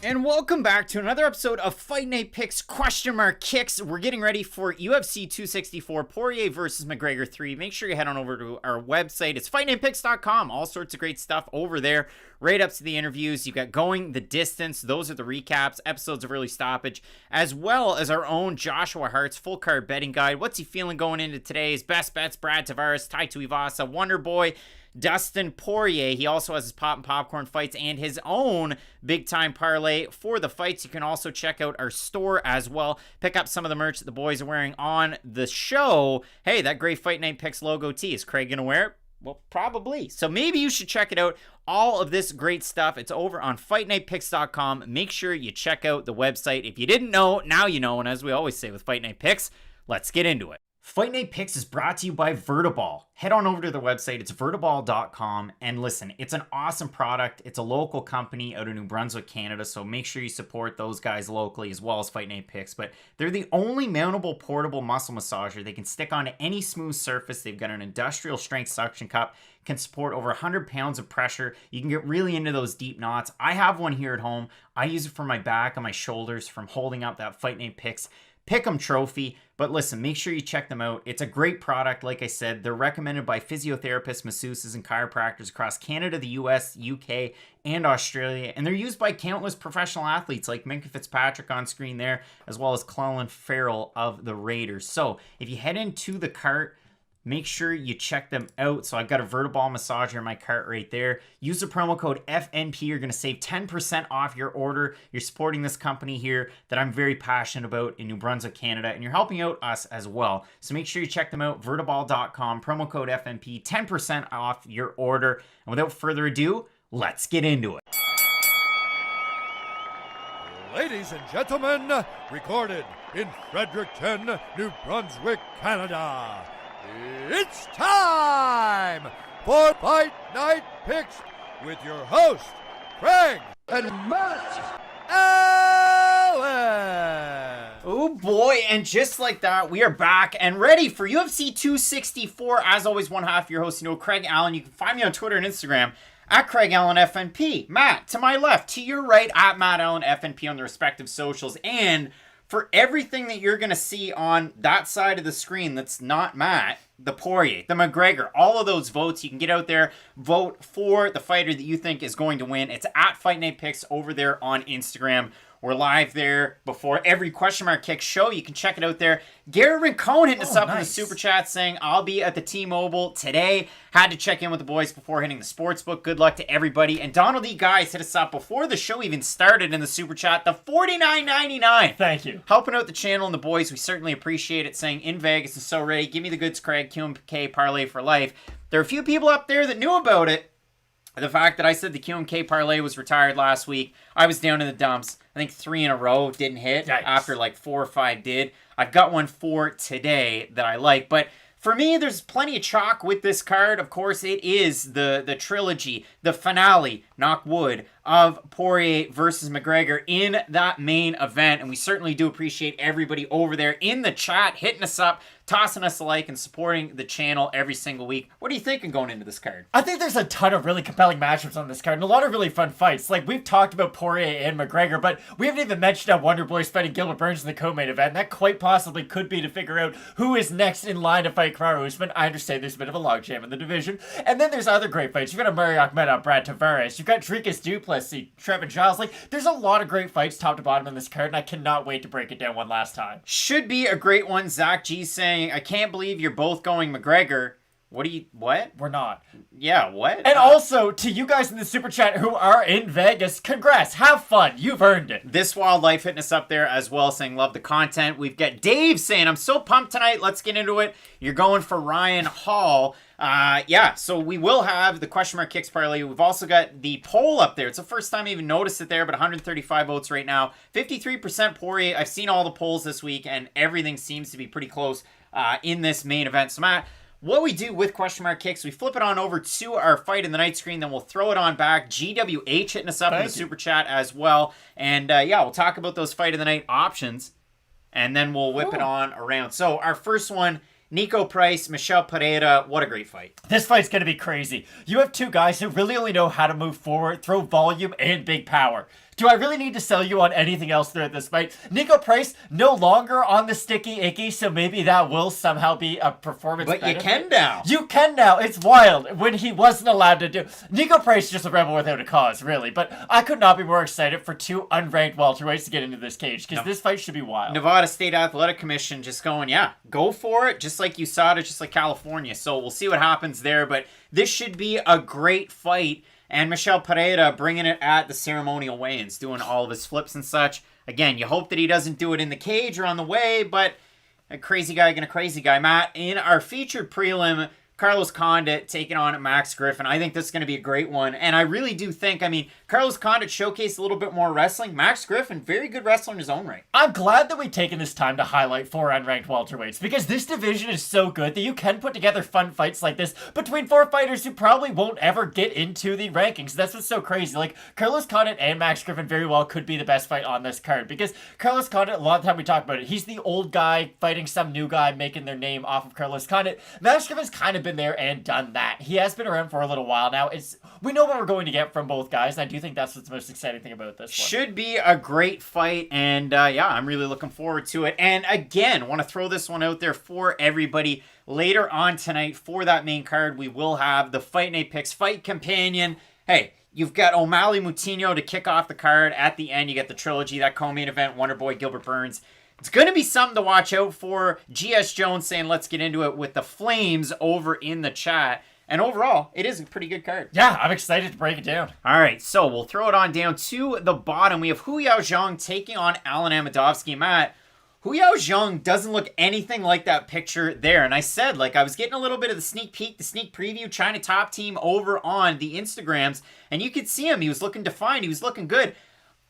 And welcome back to another episode of Fight Night Picks Kicks. We're getting ready for UFC 264, Poirier versus McGregor 3. Make sure you head on over to our website. It's fightnightpicks.com. All sorts of great stuff over there. Right up to the interviews. You've got Going the Distance. Those are the recaps, episodes of Early Stoppage, as well as our own Joshua Hart's full card betting guide. What's he feeling going into today's best bets? Brad Tavares, Tai Tuivasa, Wonder Boy, Dustin Poirier. He also has his Pop and Popcorn fights and his own big time parlay for the fights. You can also check out our store as well. Pick up some of the merch that the boys are wearing on the show. Hey, that great Fight Night Picks logo tee. Is Craig gonna wear it? Well, probably. So maybe you should check it out. All of this great stuff, it's over on fightnightpicks.com. Make sure you check out the website. If you didn't know, now you know. And as we always say with Fight Night Picks, let's get into it. Fight Night Picks is brought to you by Vertiball. Head on over to their website. It's vertiball.com. And listen, it's an awesome product. It's a local company out of New Brunswick, Canada. So make sure you support those guys locally as well as Fight Night Picks. But they're the only mountable portable muscle massager. They can stick onto any smooth surface. They've got an industrial strength suction cup. Can support over 100 pounds of pressure. You can get really into those deep knots. I have one here at home. I use it for my back and my shoulders from holding up that Fight Night Picks Pick'em trophy. But listen, make sure you check them out. It's a great product. Like I said, they're recommended by physiotherapists, masseuses, and chiropractors across Canada, the US, UK, and Australia. And they're used by countless professional athletes like Minka Fitzpatrick on screen there, as well as Clellan Farrell of the Raiders. So if you head into the cart, make sure you check them out. So I've got a Vertiball massager in my cart right there. Use the promo code FNP. You're going to save 10% off your order. You're supporting this company here that I'm very passionate about in New Brunswick, Canada, and you're helping out us as well. So make sure you check them out, vertiball.com, promo code FNP, 10% off your order. And without further ado, let's get into it. Ladies and gentlemen, recorded in Fredericton, New Brunswick, Canada. It's time for Fight Night Picks with your host, Craig and Matt Alen. Oh boy, and just like that, we are back and ready for UFC 264. As always, one half your host, Craig Allen. You can find me on Twitter and Instagram at Craig Allen FNP. Matt, to my left, to your right, at Matt Allen FNP on the respective socials. And for everything that you're going to see on that side of the screen that's not Matt, the Poirier, the McGregor, all of those votes, you can get out there, vote for the fighter that you think is going to win. It's at Fight Night Picks over there on Instagram. We're live there before every Question Mark Kick show. You can check it out there. Gary Rincon hitting us up in the super chat saying, I'll be at the T-Mobile today. Had to check in with the boys before hitting the sportsbook. Good luck to everybody. And Donald E. Guys hit us up before the show even started in the super chat. The $49.99. Thank you. Helping out the channel and the boys. We certainly appreciate it. Saying, in Vegas is so ready. Give me the goods, Craig. QMK parlay for life. There are a few people up there that knew about it. The fact that I said the QMK parlay was retired last week, I was down in the dumps. I think 3 in a row didn't hit. Yikes. After like 4 or 5 did. I've got one for today that I like. But for me, there's plenty of chalk with this card. Of course, it is the trilogy, the finale, knock wood, of Poirier versus McGregor in that main event. And we certainly do appreciate everybody over there in the chat hitting us up, tossing us a like, and supporting the channel every single week. What are you thinking going into this card? I think there's a ton of really compelling matchups on this card and a lot of really fun fights. Like, we've talked about Poirier and McGregor, but we haven't even mentioned how Wonder Boy's fighting Gilbert Burns in the co-main event. And that quite possibly could be to figure out who is next in line to fight Kamaru Usman. I understand there's a bit of a logjam in the division. And then there's other great fights. You've got Omari Akhmedov, Brad Tavares. You've got Dricus, Plessis, Trevin, Giles. Like, there's a lot of great fights top to bottom in this card, and I cannot wait to break it down one last time. Should be a great one. Zach G saying, I can't believe you're both going McGregor. What? We're not. Yeah, what? And also, to you guys in the super chat who are in Vegas, congrats. Have fun. You've earned it. This Wildlife hitting us up there as well, saying love the content. We've got Dave saying, I'm so pumped tonight. Let's get into it. You're going for Ryan Hall. Yeah, so we will have the Question Mark Kicks parlay. We've also got the poll up there. It's the first time I even noticed it there, but 135 votes right now. 53% Poirier. I've seen all the polls this week, and everything seems to be pretty close in this main event. So, Matt, what we do with Question Mark Kicks, we flip it on over to our Fight in the Night screen, then we'll throw it on back. GWH hitting us up in the super chat as well. And yeah, we'll talk about those Fight in the Night options, and then we'll whip it on around. So our first one, Niko Price, Michel Pereira. What a great fight. This fight's going to be crazy. You have two guys who really only know how to move forward, throw volume, and big power. do I really need to sell you on anything else throughout this fight? Niko Price no longer on the sticky icky, so maybe that will somehow be a performance But benefit. you can now. You can now. It's wild. When he wasn't allowed to do... Niko Price is just a rebel without a cause, really. But I could not be more excited for two unranked welterweights to get into this cage, because this fight should be wild. Nevada State Athletic Commission just going, yeah, go for it, just like USADA, just like California. So we'll see what happens there, but this should be a great fight. And Michel Pereira bringing it at the ceremonial weigh-ins, doing all of his flips and such. Again, you hope that he doesn't do it in the cage or on the way, but a crazy guy gonna crazy guy. Matt, in our featured prelim, Carlos Condit taking on Max Griffin. I think this is going to be a great one. And I really do think, I mean, Carlos Condit showcased a little bit more wrestling. Max Griffin, very good wrestler in his own right. I'm glad that we've taken this time to highlight 4 unranked welterweights, because this division is so good that you can put together fun fights like this between 4 fighters who probably won't ever get into the rankings. That's what's so crazy. Like, Carlos Condit and Max Griffin very well could be the best fight on this card, because Carlos Condit, a lot of the time we talk about it, he's the old guy fighting some new guy, making their name off of Carlos Condit. Max Griffin's kind of been there and done that. He has been around for a little while now. We know what we're going to get from both guys, and I do think that's what's the most exciting thing about this one. Should be a great fight, and yeah, I'm really looking forward to it. And again, want to throw this one out there for everybody. Later on tonight, for that main card, we will have the Fight Night Picks Fight Companion. Hey, you've got O'Malley Moutinho to kick off the card. At the end, you get the trilogy, that co-main event, Wonderboy Gilbert Burns. It's going to be something to watch out for. GS Jones saying, let's get into it with the Flames over in the chat. And overall, it is a pretty good card. Yeah, I'm excited to break it down. All right, so we'll throw it on down to the bottom. We have Yaozong taking on Alen Amedovski. Matt, Yaozong doesn't look anything like that picture there. And I said, like, I was getting a little bit of the sneak peek, the sneak preview, China Top Team over on the Instagrams. And you could see him. He was looking defined. He was looking good.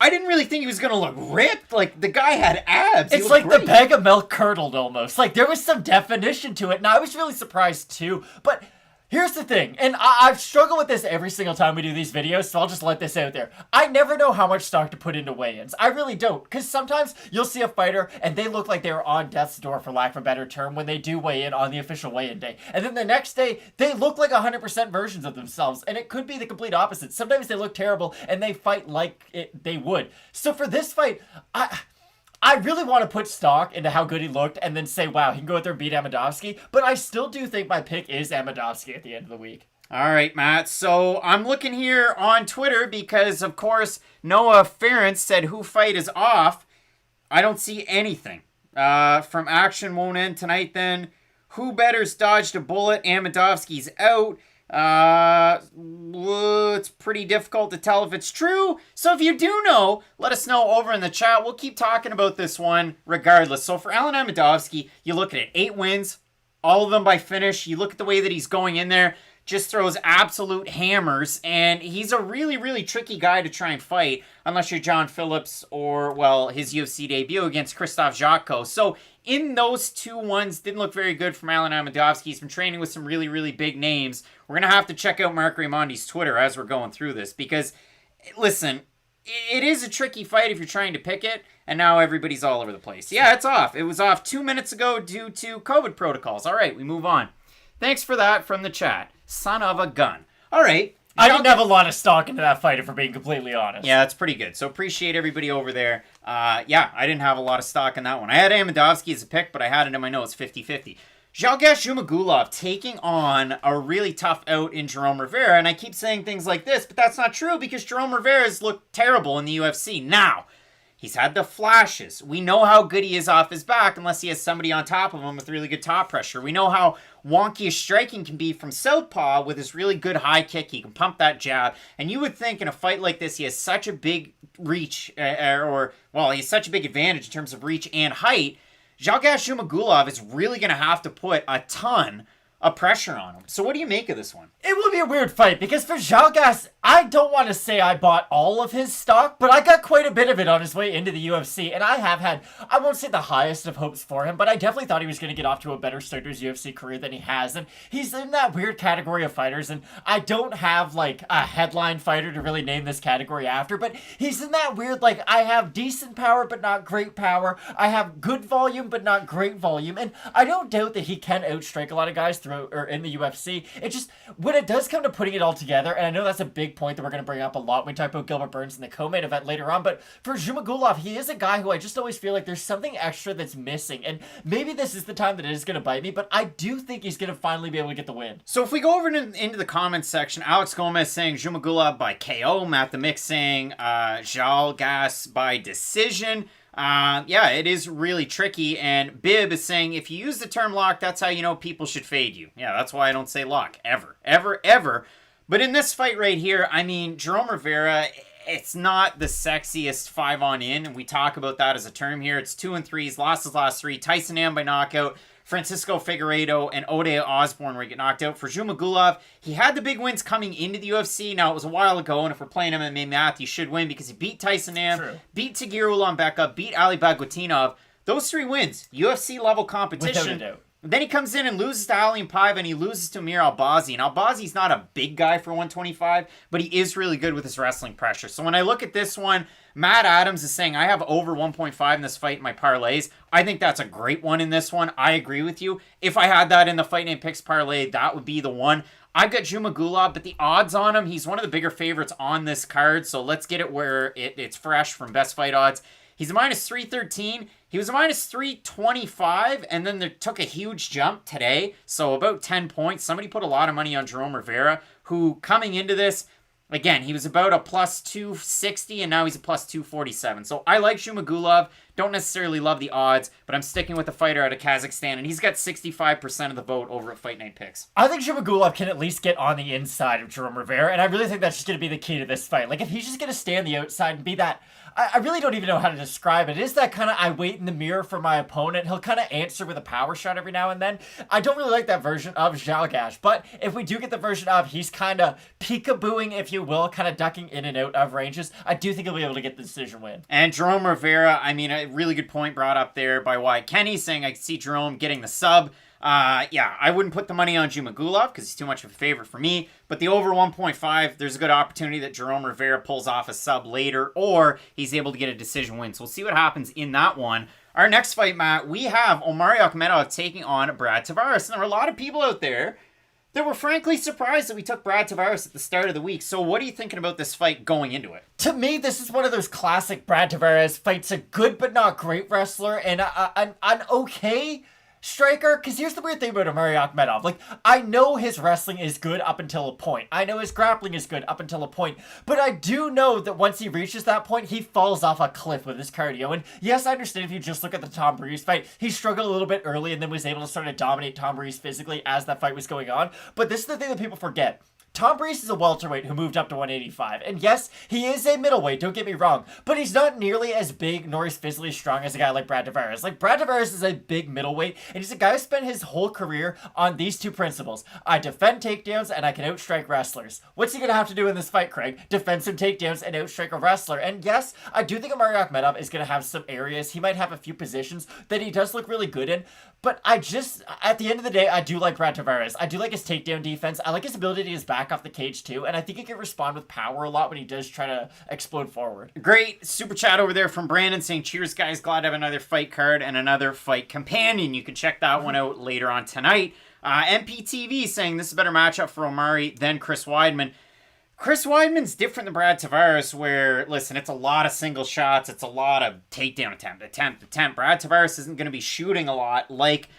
I didn't really think he was going to look ripped. Like, the guy had abs. It's like the bag of milk curdled almost. Like, there was some definition to it, and I was really surprised too. But here's the thing, and I've struggled with this every single time we do these videos, so I'll just let this out there. I never know how much stock to put into weigh-ins. I really don't, because sometimes you'll see a fighter, and they look like they're on death's door, for lack of a better term, when they do weigh in on the official weigh-in day. And then the next day, they look like 100% versions of themselves, and it could be the complete opposite. Sometimes they look terrible, and they fight like they would. So for this fight, I really want to put stock into how good he looked and then say, wow, he can go out there and beat Amedovski. But I still do think my pick is Amedovski at the end of the week. All right, Matt. So I'm looking here on Twitter because, of course, Noah Ferentz said who fight is off. I don't see anything. From Action won't end tonight then. Who better's dodged a bullet? Amedovski's out. It's pretty difficult to tell if it's true. So if you do know, let us know over in the chat. We'll keep talking about this one regardless. So for Alen Amedovski, you look at it, 8 wins, all of them by finish. You look at the way that he's going in there, just throws absolute hammers, and he's a really, really tricky guy to try and fight unless you're John Phillips or, well, his UFC debut against Krzysztof Jotko. So in those 2 ones, didn't look very good from Alen Amedovski. He's been training with some really, really big names. We're going to have to check out Mark Raimondi's Twitter as we're going through this because, listen, it is a tricky fight if you're trying to pick it, and now everybody's all over the place. Yeah, it's off. It was off 2 minutes ago due to COVID protocols. All right, we move on. Thanks for that from the chat. Son of a gun. All right. I didn't have a lot of stock into that fight, if we're being completely honest. Yeah, that's pretty good. So appreciate everybody over there. Yeah, I didn't have a lot of stock in that one. I had Amedovski as a pick, but I had it in my notes 50-50. Zhalgas Zhumagulov taking on a really tough out in Jerome Rivera. And I keep saying things like this, but that's not true because Jerome Rivera's looked terrible in the UFC. Now, he's had the flashes. We know how good he is off his back unless he has somebody on top of him with really good top pressure. We know how wonky his striking can be from southpaw with his really good high kick. He can pump that jab. And you would think in a fight like this, he has such a big reach, he has such a big advantage in terms of reach and height. Zhalgas Zhumagulov is really going to have to put a ton of pressure on him. So what do you make of this one? It will be a weird fight because for Zhalgas, I don't want to say I bought all of his stock, but I got quite a bit of it on his way into the UFC, and I have had, I won't say the highest of hopes for him, but I definitely thought he was going to get off to a better start to his UFC career than he has, and he's in that weird category of fighters, and I don't have, like, a headline fighter to really name this category after, but he's in that weird, like, I have decent power, but not great power, I have good volume, but not great volume, and I don't doubt that he can outstrike a lot of guys in the UFC. It just, when it does come to putting it all together, and I know that's a big big point that we're going to bring up a lot when we talk about Gilbert Burns in the co-main event later on. But for Zhumagulov, he is a guy who I just always feel like there's something extra that's missing. And maybe this is the time that it is going to bite me, but I do think he's going to finally be able to get the win. So if we go over into the comments section, Alex Gomez saying Zhumagulov by KO, Matt the Mix saying Zhalgas by decision. Yeah, it is really tricky, and Bib is saying, if you use the term lock, that's how you know people should fade you. Yeah, that's why I don't say lock, ever. But in this fight right here, I mean, Jerome Rivera, it's not the sexiest 5-on-in, and we talk about that as a term here. It's 2-3, he's lost his last 3, Tyson Am by knockout, Francisco Figueiredo, and Ode Osborne where he get knocked out. For Zhumagulov, he had the big wins coming into the UFC. Now, it was a while ago, and if we're playing MMA math, he should win because he beat Tyson Am, beat Tagir Ulanbekov, beat Ali Bagautinov. Those 3 wins, UFC-level competition. Without a doubt. Then he comes in and loses to Ali Paiva, and he loses to Amir Albazi. And Albazi's not a big guy for 125, but he is really good with his wrestling pressure. So when I look at this one, Matt Adams is saying, I have over 1.5 in this fight in my parlays. I think that's a great one in this one. I agree with you. If I had that in the Fight Night Picks parlay, that would be the one. I've got Zhumagulov, but the odds on him, he's one of the bigger favorites on this card. So let's get it where it's fresh from Best Fight Odds. He's a minus 313. He was a minus 325, and then there took a huge jump today. So about 10 points. Somebody put a lot of money on Jerome Rivera, who coming into this, again, he was about a plus 260, and now he's a plus 247. So I like Zhumagulov. Don't necessarily love the odds, but I'm sticking with the fighter out of Kazakhstan, and he's got 65% of the vote over at Fight Night Picks. I think Zhumagulov can at least get on the inside of Jerome Rivera, and I really think that's just going to be the key to this fight. Like, if he's just going to stay on the outside and be that... I really don't even know how to describe it. It is that kind of, I wait in the mirror for my opponent. He'll kind of answer with a power shot every now and then. I don't really like that version of Zhalgas, but if we do get the version of he's kind of peekabooing, if you will, kind of ducking in and out of ranges, I do think he'll be able to get the decision win. And Jerome Rivera, I mean, a really good point brought up there by Wyatt Kenny, saying I see Jerome getting the sub. Yeah, I wouldn't put the money on Zhumagulov because he's too much of a favorite for me. But the over 1.5, there's a good opportunity that Jerome Rivera pulls off a sub later, or he's able to get a decision win. So we'll see what happens in that one. Our next fight, Matt, we have Omari Akhmedov taking on Brad Tavares. And there were a lot of people out there that were frankly surprised that we took Brad Tavares at the start of the week. So what are you thinking about this fight going into it? To me, this is one of those classic Brad Tavares fights, a good but not great wrestler, and an okay striker. Because here's the weird thing about Omari Akhmedov. Like, I know his wrestling is good up until a point. I know his grappling is good up until a point. But I do know that once he reaches that point, he falls off a cliff with his cardio. And yes, I understand if you just look at the Tom Breeze fight, he struggled a little bit early and then was able to sort of dominate Tom Breeze physically as that fight was going on. But this is the thing that people forget. Tom Breeze is a welterweight who moved up to 185. And yes, he is a middleweight, don't get me wrong. But he's not nearly as big nor as physically strong as a guy like Brad Tavares. Like, Brad Tavares is a big middleweight, and he's a guy who spent his whole career on these two principles. I defend takedowns, and I can outstrike wrestlers. What's he going to have to do in this fight, Craig? Defend some takedowns and outstrike a wrestler. And yes, I do think Omari Akhmedov is going to have some areas. He might have a few positions that he does look really good in. But I just, at the end of the day, I do like Brad Tavares. I do like his takedown defense. I like his ability to get his back off the cage too. And I think he can respond with power a lot when he does try to explode forward. Great super chat over there from Brandon saying, cheers guys, glad to have another fight card and another fight companion. You can check that one out later on tonight. MPTV saying this is a better matchup for Omari than Chris Weidman. Chris Weidman's different than Brad Tavares where, listen, it's a lot of single shots. It's a lot of takedown attempt. Brad Tavares isn't going to be shooting a lot like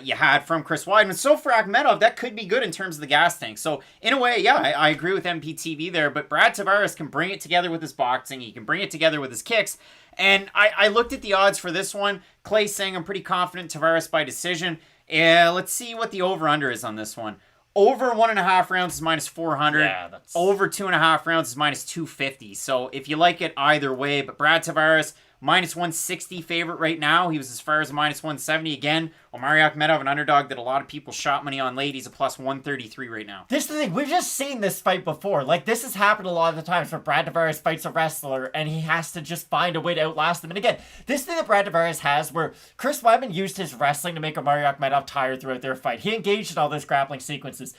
you had from Chris Weidman. So for Akhmedov, that could be good in terms of the gas tank. So in a way, yeah, I agree with MPTV there, but Brad Tavares can bring it together with his boxing. He can bring it together with his kicks. And I looked at the odds for this one. Clay saying I'm pretty confident Tavares by decision. Let's see what the over-under is on this one. Over 1.5 rounds is minus 400. Yeah, that's... Over 2.5 rounds is minus 250. So if you like it either way, but Brad Tavares, minus 160 favorite right now. He was as far as minus 170 again. Omari Akhmedov, an underdog that a lot of people shot money on late. He's a plus 133 right now. This is the thing. We've just seen this fight before. Like, this has happened a lot of the times where Brad Tavares fights a wrestler and he has to just find a way to outlast them. And again, this thing that Brad Tavares has where Chris Weidman used his wrestling to make Omari Akhmedov tired throughout their fight. He engaged in all those grappling sequences.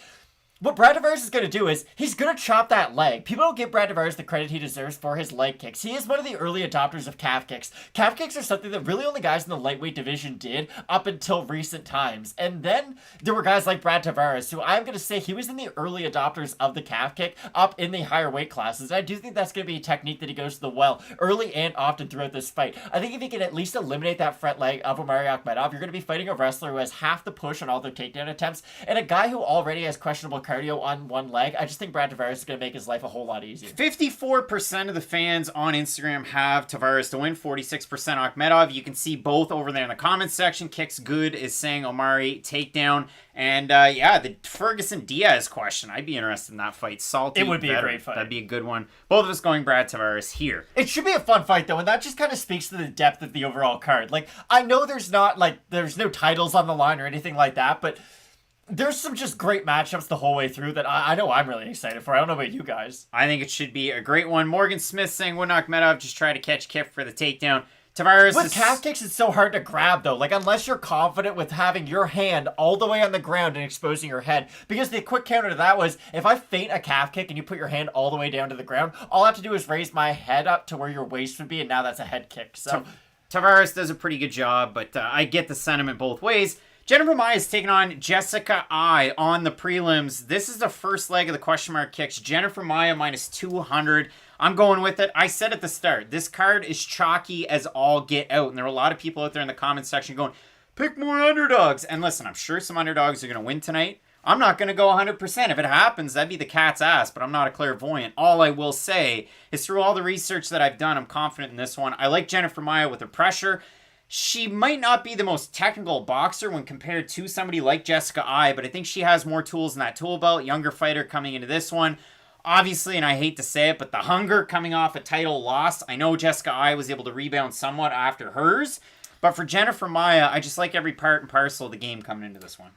what Brad Tavares is going to do is he's going to chop that leg. People don't give Brad Tavares the credit he deserves for his leg kicks. He is one of the early adopters of calf kicks. Calf kicks are something that really only guys in the lightweight division did up until recent times. And then there were guys like Brad Tavares, who I'm going to say he was in the early adopters of the calf kick up in the higher weight classes. I do think that's going to be a technique that he goes to the well early and often throughout this fight. I think if he can at least eliminate that front leg of Omari Akhmedov, you're going to be fighting a wrestler who has half the push on all their takedown attempts and a guy who already has questionable cardio on one leg. I just think Brad Tavares is going to make his life a whole lot easier. 54% of the fans on Instagram have Tavares to win, 46% Akhmedov. You can see both over there in the comments section. Kicks Good is saying Omari takedown. And the Ferguson-Diaz question. I'd be interested in that fight. Salty. It would be a great fight. That'd be a good one. Both of us going Brad Tavares here. It should be a fun fight, though, and that just kind of speaks to the depth of the overall card. Like, I know there's no titles on the line or anything like that, but there's some just great matchups the whole way through that I know I'm really excited for. I don't know about you guys. I think it should be a great one. Morgan Smith saying, wouldn't Akhmedov just try to catch Kip for the takedown? Tavares with calf kicks, it's so hard to grab, though. Like, unless you're confident with having your hand all the way on the ground and exposing your head. Because the quick counter to that was, if I feint a calf kick and you put your hand all the way down to the ground, all I have to do is raise my head up to where your waist would be, and now that's a head kick. So Tavares does a pretty good job, but I get the sentiment both ways. Jennifer Maia is taking on Jessica I on the prelims. This is the first leg of the question mark kicks. Jennifer Maia minus 200. I'm going with it. I said at the start, this card is chalky as all get out. And there are a lot of people out there in the comments section going, pick more underdogs. And listen, I'm sure some underdogs are going to win tonight. I'm not going to go 100%. If it happens, that'd be the cat's ass, but I'm not a clairvoyant. All I will say is through all the research that I've done, I'm confident in this one. I like Jennifer Maia with her pressure. She might not be the most technical boxer when compared to somebody like Jessica I, but I think she has more tools in that tool belt. Younger fighter coming into this one. Obviously, and I hate to say it, but the hunger coming off a title loss. I know Jessica I was able to rebound somewhat after hers, but for Jennifer Maia, I just like every part and parcel of the game coming into this one.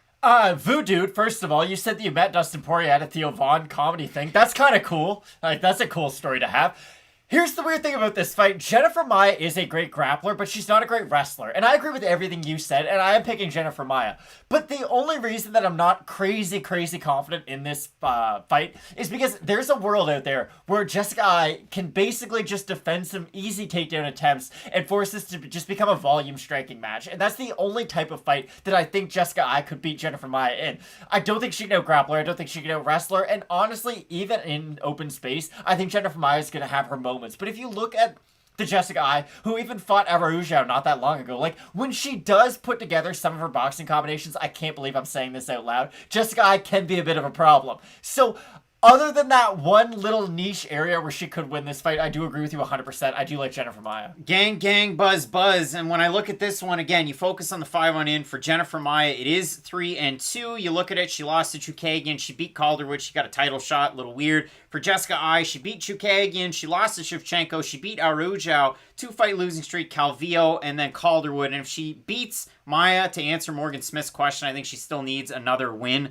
Voodoo, first of all, you said that you met Dustin Poirier at a Theo Von comedy thing. That's kind of cool. Like, that's a cool story to have. Here's the weird thing about this fight. Jennifer Maia is a great grappler, but she's not a great wrestler. And I agree with everything you said, and I am picking Jennifer Maia. But the only reason that I'm not crazy confident in this fight is because there's a world out there where Jessica I can basically just defend some easy takedown attempts and force this to just become a volume striking match. And that's the only type of fight that I think Jessica I could beat Jennifer Maia in. I don't think she can out-grappler. I don't think she can out-wrestler. And honestly, even in open space, I think Jennifer Maia is going to have her moments. But if you look at the Jessica I, who even fought Araujo not that long ago, like, when she does put together some of her boxing combinations, I can't believe I'm saying this out loud, Jessica I can be a bit of a problem. So, other than that one little niche area where she could win this fight, I do agree with you 100%. I do like Jennifer Maia. Gang, gang, buzz, buzz. And when I look at this one, again, you focus on the 5-on-in. For Jennifer Maia, it is 3-2. You look at it, she lost to Chookagian. She beat Calderwood. She got a title shot. A little weird. For Jessica I, she beat Chookagian. She lost to Shevchenko. She beat Araujo. 2-fight losing streak, Calvillo, and then Calderwood. And if she beats Maia, to answer Morgan Smith's question, I think she still needs another win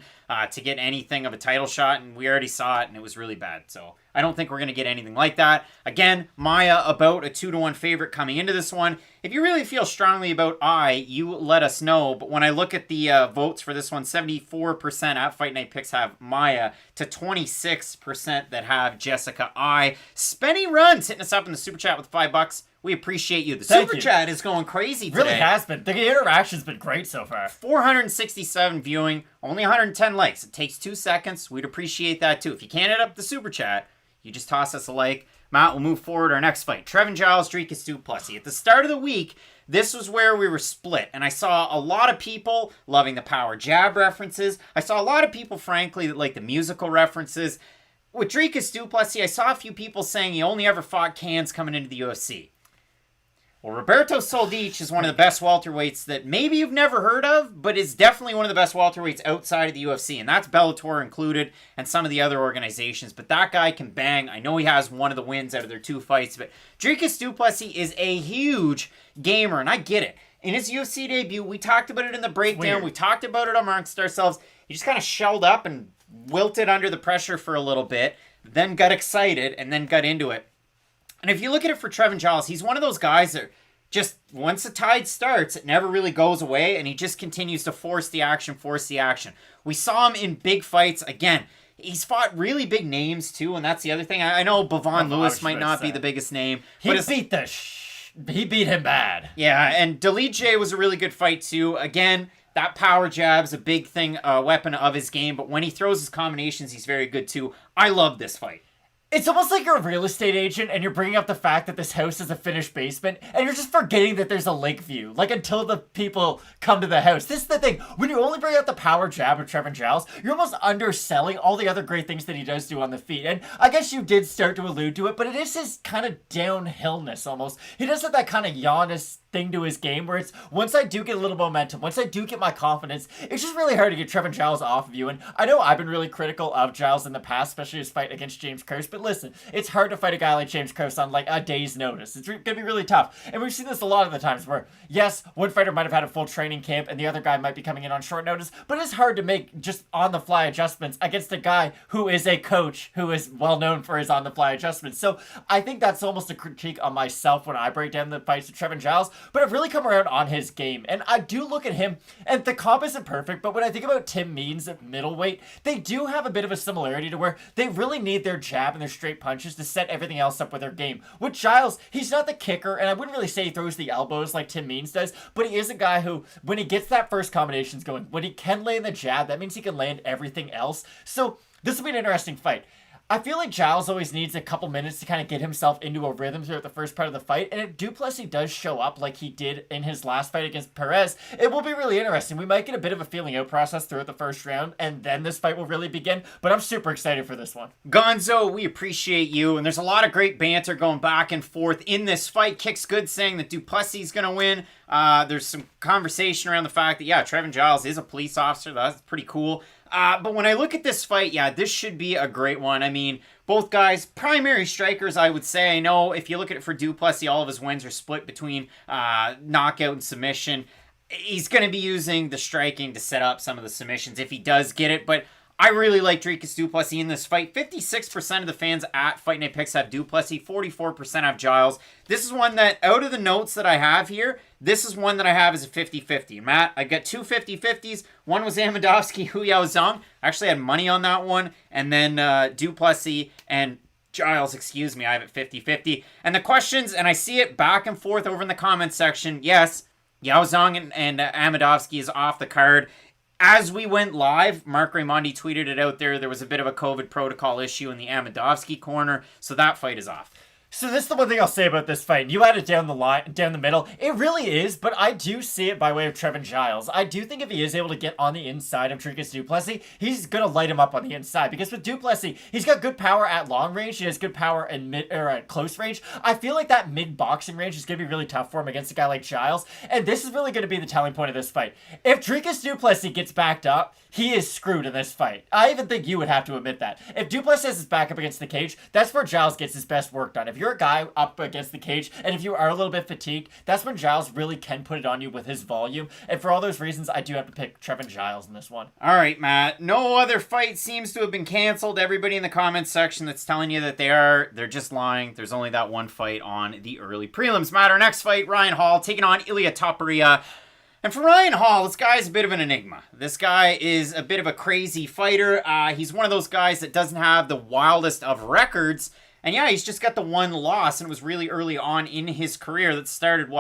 to get anything of a title shot, and we already saw it, and it was really bad. So I don't think we're going to get anything like that. Again, Maia about a 2-1 favorite coming into this one. If you really feel strongly about you let us know. But when I look at the votes for this one, 74% at Fight Night Picks have Maia to 26% that have Jessica I. Spenny Runs hitting us up in the super chat with $5. We appreciate you. The super chat is going crazy today. Really has been. The interaction's been great so far. 467 viewing, only 110 likes. It takes 2 seconds. We'd appreciate that too. If you can't hit up the super chat, you just toss us a like. Matt, we'll move forward to our next fight. Trevin Giles, Dricus Plessis. At the start of the week, this was where we were split, and I saw a lot of people loving the power jab references. I saw a lot of people, frankly, that like the musical references. With Dricus Plessis, I saw a few people saying he only ever fought cans coming into the UFC. Well, Roberto Soldic is one of the best welterweights that maybe you've never heard of, but is definitely one of the best welterweights outside of the UFC, and that's Bellator included and some of the other organizations. But that guy can bang. I know he has one of the wins out of their 2 fights, but Dricus Plessis is a huge gamer, and I get it. In his UFC debut, we talked about it in the breakdown. We talked about it amongst ourselves. He just kind of shelled up and wilted under the pressure for a little bit, then got excited, and then got into it. And if you look at it for Trevin Giles, he's one of those guys that just, once the tide starts, it never really goes away, and he just continues to force the action. We saw him in big fights. Again, He's fought really big names, too, and that's the other thing. I know Bavon Lewis might not be the biggest name. He beat him bad. Yeah, and Delije was a really good fight, too. Again, that power jab's a big thing, weapon of his game, but when he throws his combinations, he's very good, too. I love this fight. It's almost like you're a real estate agent and you're bringing up the fact that this house is a finished basement and you're just forgetting that there's a lake view, like until the people come to the house. This is the thing. When you only bring out the power jab of Trevin Giles, you're almost underselling all the other great things that he does do on the feet. And I guess you did start to allude to it, but it is his kind of downhillness almost. He does have that kind of Giannis thing to his game where it's once I do get a little momentum, once I do get my confidence, it's just really hard to get Trevin Giles off of you. And I know I've been really critical of Giles in the past, especially his fight against James Krause, but listen, it's hard to fight a guy like James Krause on like a day's notice. It's gonna be really tough. And we've seen this a lot of the times where, yes, one fighter might have had a full training camp and the other guy might be coming in on short notice, but it's hard to make just on-the-fly adjustments against a guy who is a coach who is well known for his on-the-fly adjustments. So I think that's almost a critique on myself when I break down the fights of Trevin Giles, but I've really come around on his game. And I do look at him, and the comp isn't perfect, but when I think about Tim Means at middleweight, they do have a bit of a similarity to where they really need their jab and their straight punches to set everything else up with their game. With Giles, he's not the kicker, and I wouldn't really say he throws the elbows like Tim Means does, but he is a guy who, when he gets that first combinations going, when he can land the jab, that means he can land everything else. So this will be an interesting fight. I feel like Giles always needs a couple minutes to kind of get himself into a rhythm throughout the first part of the fight, and if Du Plessis does show up like he did in his last fight against Perez, it will be really interesting. We might get a bit of a feeling out process throughout the first round, and then this fight will really begin, but I'm super excited for this one. Gonzo, we appreciate you, and there's a lot of great banter going back and forth in this fight. Kick's good saying that Du Plessis is going to win. There's some conversation around the fact that, yeah, Trevin Giles is a police officer. That's pretty cool. But when I look at this fight, yeah, this should be a great one. I mean, both guys, primary strikers, I would say. I know if you look at it for Du Plessis, all of his wins are split between knockout and submission. He's going to be using the striking to set up some of the submissions if he does get it, but I really like Dricus Du Plessis in this fight. 56% of the fans at Fight Night Picks have Du Plessis, 44% have Giles. This is one that, out of the notes that I have here, this is one that I have as a 50-50. Matt, I got two 50-50s. One was Amedovski, Yaozong. I actually had money on that one. And then Du Plessis and Giles, excuse me, I have it 50-50. And the questions, and I see it back and forth over in the comments section. Yes, Yaozong and Amedovski is off the card. As we went live, Mark Raimondi tweeted it out there. There was a bit of a COVID protocol issue in the Amedovski corner, so that fight is off. So this is the one thing I'll say about this fight. You had it down the middle. It really is, but I do see it by way of Trevin Giles. I do think if he is able to get on the inside of Dricus Du Plessis, he's going to light him up on the inside. Because with Du Plessis, he's got good power at long range. He has good power in at close range. I feel like that mid-boxing range is going to be really tough for him against a guy like Giles. And this is really going to be the telling point of this fight. If Dricus Du Plessis gets backed up, he is screwed in this fight. I even think you would have to admit that. If Du Plessis is back up against the cage, that's where Giles gets his best work done. If you're a guy up against the cage, and if you are a little bit fatigued, that's when Giles really can put it on you with his volume. And for all those reasons, I do have to pick Trevin Giles in this one. All right, Matt. No other fight seems to have been canceled. Everybody in the comments section that's telling you that they're just lying. There's only that one fight on the early prelims. Matt, our next fight, Ryan Hall taking on Ilia Topuria. And for Ryan Hall, this guy is a bit of an enigma. This guy is a bit of a crazy fighter. He's one of those guys that doesn't have the wildest of records. And yeah, he's just got the one loss, and it was really early on in his career that started,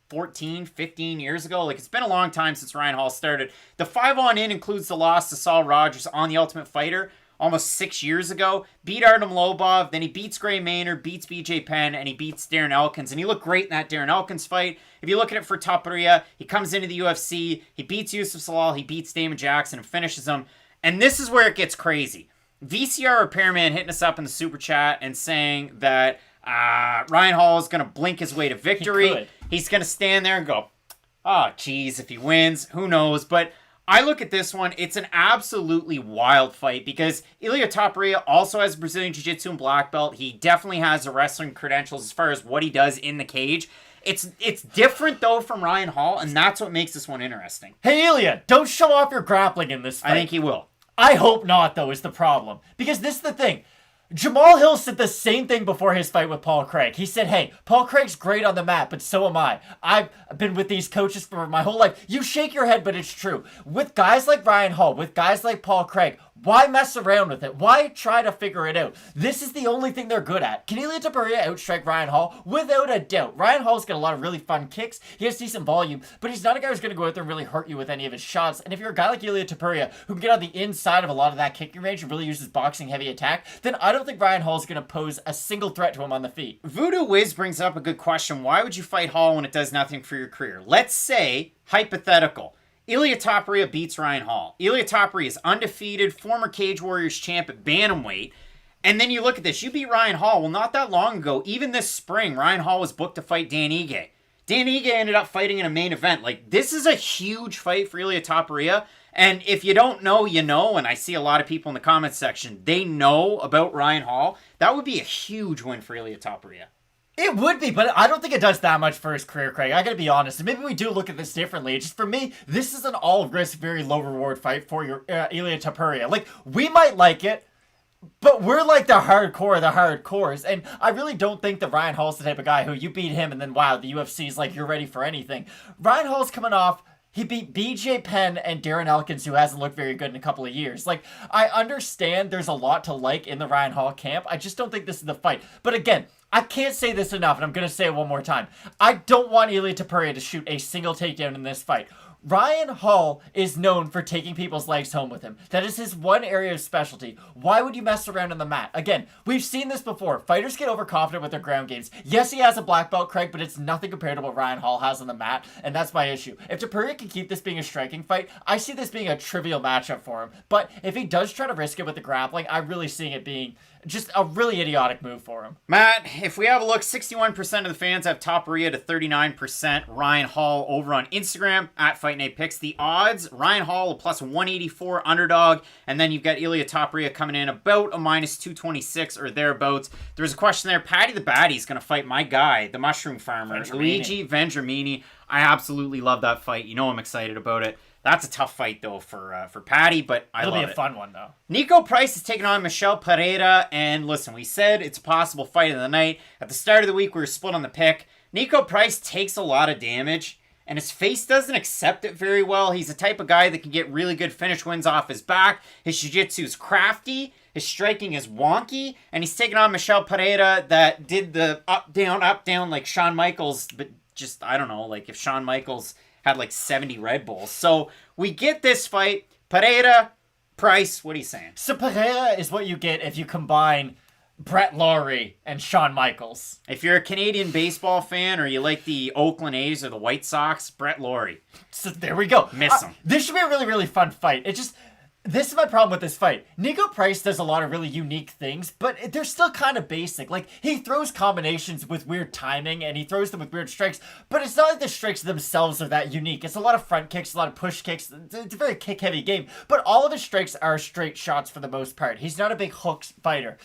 14, 15 years ago? Like, it's been a long time since Ryan Hall started. The 5-on-in includes the loss to Saul Rogers on The Ultimate Fighter almost 6 years ago. Beat Artem Lobov, then he beats Gray Maynard, beats BJ Penn, and he beats Darren Elkins. And he looked great in that Darren Elkins fight. If you look at it for Topuria, he comes into the UFC, he beats Yusuf Salal, he beats Damon Jackson, and finishes him. And this is where it gets crazy. VCR Repairman hitting us up in the super chat and saying that Ryan Hall is going to blink his way to victory. He's going to stand there and go, oh, geez, if he wins, who knows? But I look at this one, it's an absolutely wild fight because Ilia Topuria also has Brazilian Jiu-Jitsu and black belt. He definitely has the wrestling credentials as far as what he does in the cage. It's different, though, from Ryan Hall, and that's what makes this one interesting. Hey, Ilia, don't show off your grappling in this fight. I think he will. I hope not, though, is the problem. Because this is the thing. Jamal Hill said the same thing before his fight with Paul Craig. He said, hey, Paul Craig's great on the mat, but so am I. I've been with these coaches for my whole life. You shake your head, but it's true. With guys like Ryan Hall, with guys like Paul Craig, Why mess around with it? Why try to figure it out? This is the only thing they're good at. Can Ilia Topuria outstrike Ryan Hall? Without a doubt. Ryan Hall's got a lot of really fun kicks. He has decent volume, but he's not a guy who's going to go out there and really hurt you with any of his shots. And if you're a guy like Ilia Topuria who can get on the inside of a lot of that kicking range and really use his boxing heavy attack, then I don't think Ryan Hall's going to pose a single threat to him on the feet. Voodoo Wiz brings up a good question. Why would you fight Hall when it does nothing for your career? Let's say, hypothetical, Ilia Topuria beats Ryan Hall. Ilia Topuria is undefeated, former Cage Warriors champ at bantamweight. And then you look at this. You beat Ryan Hall. Well, not that long ago, even this spring, Ryan Hall was booked to fight Dan Ige. Dan Ige ended up fighting in a main event. Like, this is a huge fight for Ilia Topuria. And if you don't know, you know. And I see a lot of people in the comments section, they know about Ryan Hall. That would be a huge win for Ilia Topuria. It would be, but I don't think it does that much for his career, Craig. I gotta be honest. And maybe we do look at this differently. Just for me, this is an all-risk, very low-reward fight for your Ilia Topuria. Like, we might like it, but we're like the hardcore of the hardcores. And I really don't think that Ryan Hall's the type of guy who you beat him and then, wow, the UFC's like, you're ready for anything. Ryan Hall's coming off... He beat BJ Penn and Darren Elkins, who hasn't looked very good in a couple of years. Like, I understand there's a lot to like in the Ryan Hall camp. I just don't think this is the fight. But again, I can't say this enough, and I'm going to say it one more time. I don't want Ilia Topuria to shoot a single takedown in this fight. Ryan Hall is known for taking people's legs home with him. That is his one area of specialty. Why would you mess around on the mat? Again, we've seen this before. Fighters get overconfident with their ground games. Yes, he has a black belt, Craig, but it's nothing compared to what Ryan Hall has on the mat, and that's my issue. If Topuria can keep this being a striking fight, I see this being a trivial matchup for him. But if he does try to risk it with the grappling, I'm really seeing it being just a really idiotic move for him. Matt, if we have a look, 61% of the fans have Topuria to 39%. Ryan Hall over on Instagram at Fight Night Picks. The odds, Ryan Hall a plus 184 underdog, and then you've got Ilia Topuria coming in about a minus 226 or thereabouts. There's a question there. Patty the Baddie's going to fight my guy, the mushroom farmer, Luigi Vendramini. I absolutely love that fight. You know I'm excited about it. That's a tough fight, though, for Patty, but I love it. It'll be a fun one, though. Niko Price is taking on Michel Pereira, and listen, we said it's a possible fight of the night. At the start of the week, we were split on the pick. Niko Price takes a lot of damage, and his face doesn't accept it very well. He's the type of guy that can get really good finish wins off his back. His jiu-jitsu is crafty. His striking is wonky, and he's taking on Michel Pereira that did the up, down, like Shawn Michaels, but just, I don't know, like if Shawn Michaels had like 70 Red Bulls. So we get this fight. Pereira, Price, what are you saying? So Pereira is what you get if you combine Brett Lawrie and Shawn Michaels. If you're a Canadian baseball fan or you like the Oakland A's or the White Sox, Brett Lawrie. So there we go. Miss him. This should be a really, really fun fight. This is my problem with this fight. Niko Price does a lot of really unique things, but they're still kind of basic. Like, he throws combinations with weird timing, and he throws them with weird strikes, but it's not like the strikes themselves are that unique. It's a lot of front kicks, a lot of push kicks. It's a very kick-heavy game, but all of his strikes are straight shots for the most part. He's not a big hook fighter.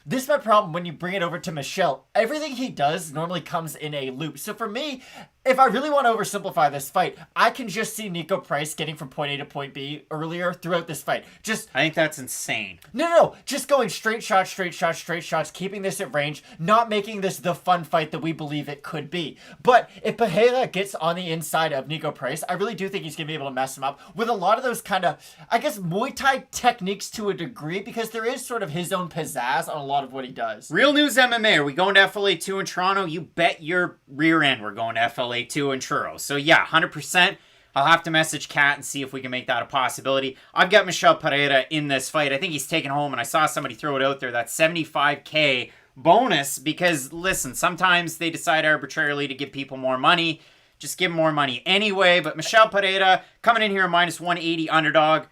This is my problem when you bring it over to Michel. Everything he does normally comes in a loop. So for me, if I really want to oversimplify this fight, I can just see Niko Price getting from point A to point B earlier throughout this fight. I think that's insane. No. Just going straight shots, keeping this at range, not making this the fun fight that we believe it could be. But if Pereira gets on the inside of Niko Price, I really do think he's going to be able to mess him up with a lot of those kind of, I guess, Muay Thai techniques to a degree, because there is sort of his own pizzazz on a lot of what he does. Real News MMA, are we going to FLA 2 in Toronto? You bet your rear end we're going to FLA 2 in Churros. So yeah, 100%. I'll have to message Kat and see if we can make that a possibility. I've got Michel Pereira in this fight. I think he's taken home, and I saw somebody throw it out there, that $75K bonus, because listen, sometimes they decide arbitrarily to give people more money. Just give them more money anyway. But Michel Pereira coming in here a minus 180 underdog,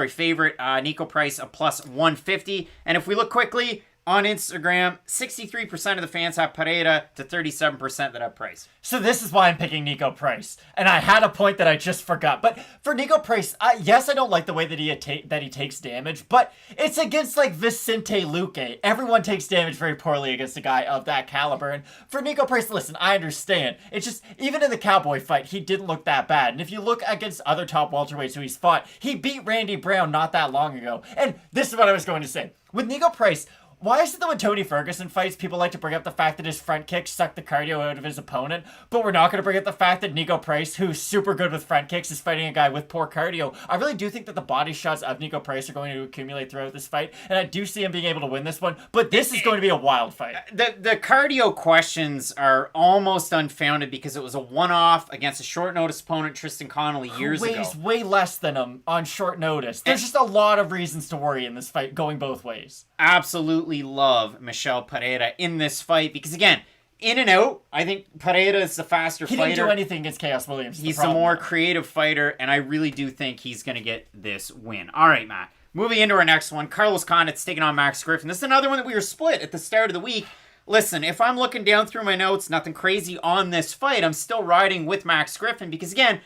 favorite. Niko Price a plus 150. And if we look quickly on Instagram, 63% of the fans have Pereira to 37% that have Price. So this is why I'm picking Niko Price. And I had a point that I just forgot. But for Niko Price, yes, I don't like the way that he takes damage, but it's against like Vicente Luque. Everyone takes damage very poorly against a guy of that caliber. And for Niko Price, listen, I understand. It's just, even in the Cowboy fight, he didn't look that bad. And if you look against other top welterweights who he's fought, he beat Randy Brown not that long ago. And this is what I was going to say. With Niko Price, Why is it that when Tony Ferguson fights, people like to bring up the fact that his front kicks suck the cardio out of his opponent, but we're not going to bring up the fact that Niko Price, who's super good with front kicks, is fighting a guy with poor cardio? I really do think that the body shots of Niko Price are going to accumulate throughout this fight, and I do see him being able to win this one, but this is going to be a wild fight. The cardio questions are almost unfounded because it was a one-off against a short-notice opponent, Tristan Connolly, years ago. Weighs way less than him on short notice. There's just a lot of reasons to worry in this fight going both ways. Absolutely love Michel Pereira in this fight because, again, in and out, I think Pereira is the faster fighter. He didn't do anything against Chaos Williams. He's the more creative fighter, and I really do think he's going to get this win. All right, Matt. Moving into our next one, Carlos Condit's taking on Max Griffin. This is another one that we were split at the start of the week. Listen, if I'm looking down through my notes, nothing crazy on this fight, I'm still riding with Max Griffin because, again,